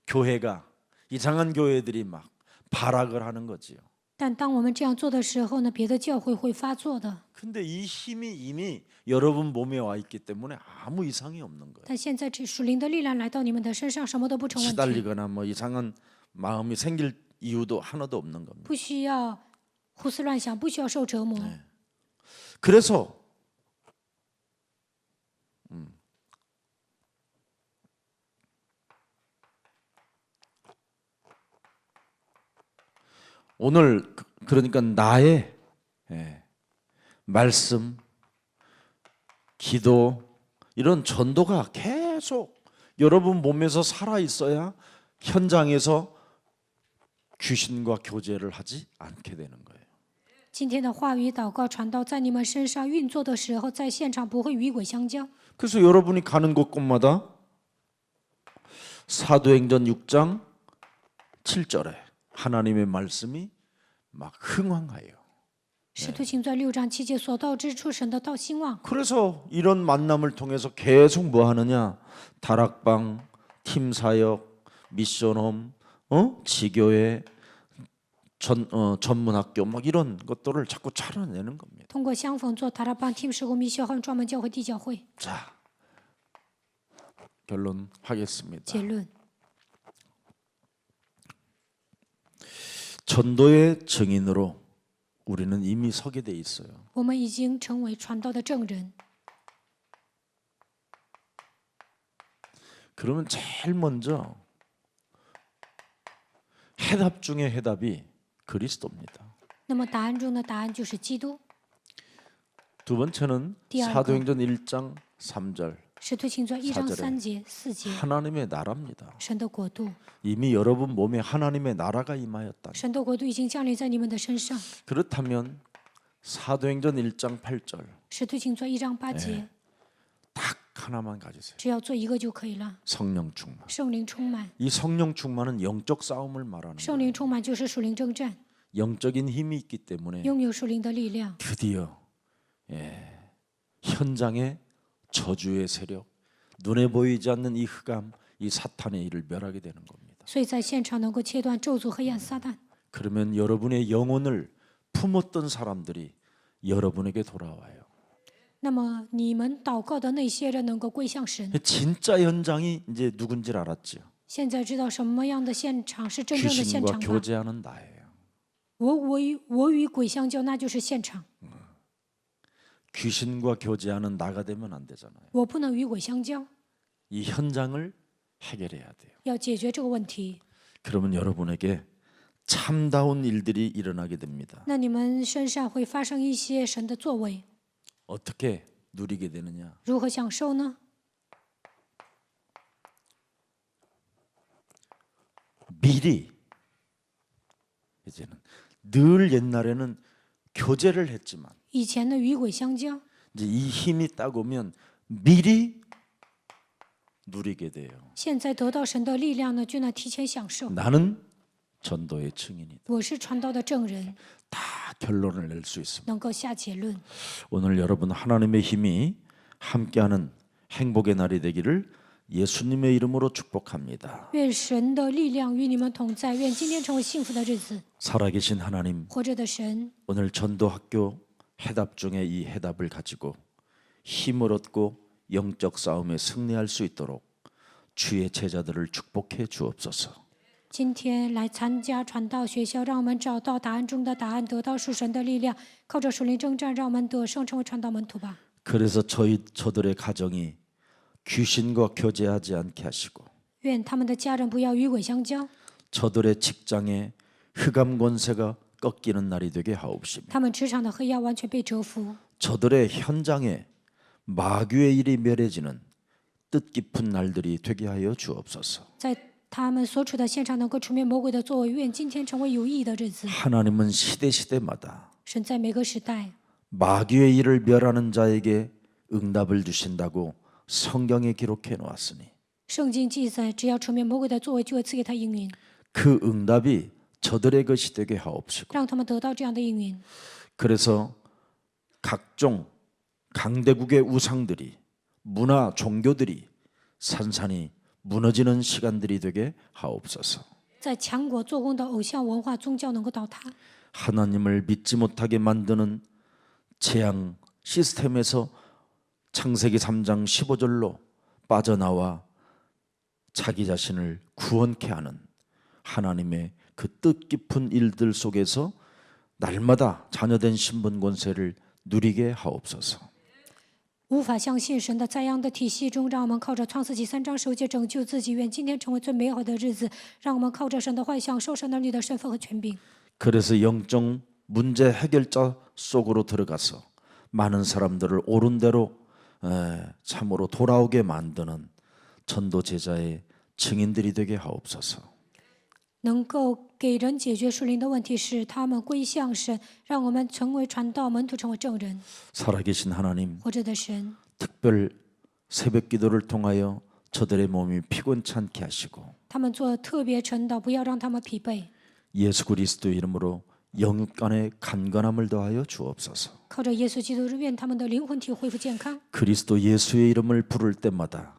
교회가 이상한 교회들이 막 발악을 하는 거지요. 但当我们这样做的时候呢，别的教会会发作的。 근데 이 힘이 이미 여러분 몸에 와 있기 때문에 아무 이상이 없는 거예요. 但现在这属灵的力量来到你们的身上，什么都不成问题， 시달리거나 뭐 이상한 마음이 생길 이유도 하나도 없는 겁니다. 不需要胡思乱想，不需要受折磨。 그래서 오늘 그러니까 나의 말씀, 기도 이런 전도가 계속 여러분 몸에서 살아 있어야 현장에서 귀신과 교제를 하지 않게 되는 거예요. 今天的话语、祷告、传道在你们身上运作的时候，在现场不会与鬼相交。 그래서 여러분이 가는 곳곳마다 사도행전 6장 7절에 하나님의 말씀이 막 흥황하여. 使徒行传6章7节，所到之处，神的道兴旺。 그래서 이런 만남을 통해서 계속 뭐 하느냐? 다락방, 팀 사역, 미션홈, 지교회, 전문학교 막 이런 것들을 자꾸 차려내는 겁니다. 通过相逢做塔拉邦 team 事工密修和专门教会地教会。 자, 결론하겠습니다. 结论： 전도의 증인으로 우리는 이미 서게 돼 있어요. 我们已经成为传道的证人。 그러면 제일 먼저 해답 중에 해답이 그리스도입니다. 那么答案中的答案就是基督。 두 번째는 사도행전 1장 3절 使徒行传1章 4절에 3节、4节， 하나님의 나라입니다. 神的国度， 이미 여러분 몸에 하나님의 나라가 임하였다. 神的国度已经降临在你们的身上。 그렇다면 사도행전 1장 8절 使徒行传1章8节， 딱 하나만 가지세요. 只要做一个就可以了。 성령 충만. 圣灵充满， 이 성령 충만은 영적 싸움을 말하는 圣 거예요. 灵充满就是属灵征战， 영적인 힘이 있기 때문에 拥有属灵的力量。 드디어 현장의 저주의 세력, 눈에 보이지 않는 이 흑암, 이 사탄의 일을 멸하게 되는 겁니다. 所以在现场能够切断咒诅、黑暗、撒旦。 그러면 여러분의 영혼을 품었던 사람들이 여러분에게 돌아와요. 那么你们祷告的那些人能够归向神。 진짜 현장이 이제 누군지 알았죠. 现在知道什么样的现场是真正的现 귀신과 场吧？ 교제하는 나예요. 我与鬼相交，那就是现场。 귀신과 교제하는 나가 되면 안 되잖아요. 我不能与鬼相交， 이 현장을 해결해야 돼요. 要解决这个问题。 그러면 여러분에게 참다운 일들이 일어나게 됩니다. 那你们身上会发生一些神的作为， 어떻게 누리게 되느냐? 如何享受呢？ 미리 이제는 늘 옛날에는 교제를 했지만 以前呢，与鬼相交， 이제 이 힘이 딱 오면 미리 누리게 돼요. 现在得到神的力量呢，就能提前享受。 나는 전도의 증인이다. 我是传道的证人， 다 결론을 낼 수 있습니다. 能够下结论。 오늘 여러분 하나님의 힘이 함께하는 행복의 날이 되기를 예수님의 이름으로 축복합니다. 愿神的力量与你们同在，愿今天成为幸福的日子。 살아계신 하나님, 活着的神， 오늘 전도학교 해답 중에 이 해답을 가지고 힘을 얻고 영적 싸움에 승리할 수 있도록 주의 제자들을 축복해 주옵소서. 今天来参加传道学校，让我们找到答案中的答案，得到属神的力量，靠着属灵征战，让我们得胜，成为传道门徒吧。 그래서 저들의 가정이 귀신과 교제하지 않게 하시고 愿他们的家人不要与鬼相交， 저들의 직장에 흑암 권세가 꺾이는 날이 되게 하옵시며 他们职场的黑暗完全被折服， 저들의 현장에 마귀의 일이 멸해지는 뜻깊은 날들이 되게 하여 주옵소서. 在他们所处的现场能够除灭魔鬼的作为。愿今天成为有意义的日子。 하나님은 시대마다 神在每个时代 마귀의 일을 멸하는 자에게 응답을 주신다고 성경에 기록해 놓았으니 圣经记载，只要除灭魔鬼的作为，就会赐给他应允， 그 응답이 저들의 것이 되게 하옵시고 让他们得到这样的应允。 그래서 각종 강대국의 우상들이 문화 종교들이 산산이 무너지는 시간들이 되게 하옵소서. 在强国做工的偶像文化宗教能够倒塌， 하나님을 믿지 못하게 만드는 재앙 시스템에서 창세기 3장 15절로 빠져나와 자기 자신을 구원케 하는 하나님의 그 뜻깊은 일들 속에서 날마다 자녀된 신분 권세를 누리게 하옵소서. 无法相信神的在样的体系中，让我们靠着创世纪3章9节拯救自己。愿今天成为最美好的日子，让我们靠着神的幻想，受神儿女的身份和权柄。 그래서 영적 문제 해결자 속으로 들어가서 많은 사람들을 옳은 대로 참으로 돌아오게 만드는 전도 제자의 증인들이 되게 하옵소서. 能够给人解决属灵的问题，使他们归向神，让我们成为传道门徒，成为证人。 살아계신 하나님, 活着的神， 특별 새벽 기도를 통하여 저들의 몸이 피곤치 않게 하시고 他们做特别晨祷，不要让他们疲惫。 예수 그리스도 이름으로 영육 간의 간건함을 더하여 주옵소서. 靠着耶稣基督，愿他们的灵魂体恢复健康。 그리스도 예수의 이름을 부를 때마다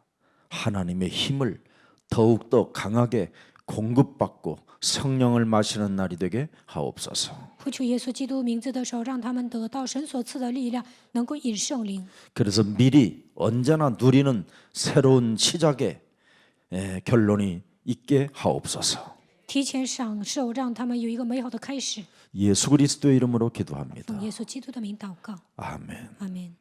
하나님의 힘을 더욱더 강하게 공급받고 성령을 마시는 날이 되게 하옵소서. 呼求耶稣基督名字的时候，让他们得到神所赐的力量，能够饮圣灵。 그래서 미리 언제나 누리는 새로운 시작의 결론이 있게 하옵소서. 提前享受，让他们有一个美好的开始。 예수 그리스도의 이름으로 기도합니다. 奉耶稣基督的名祷告， 아멘. 阿门。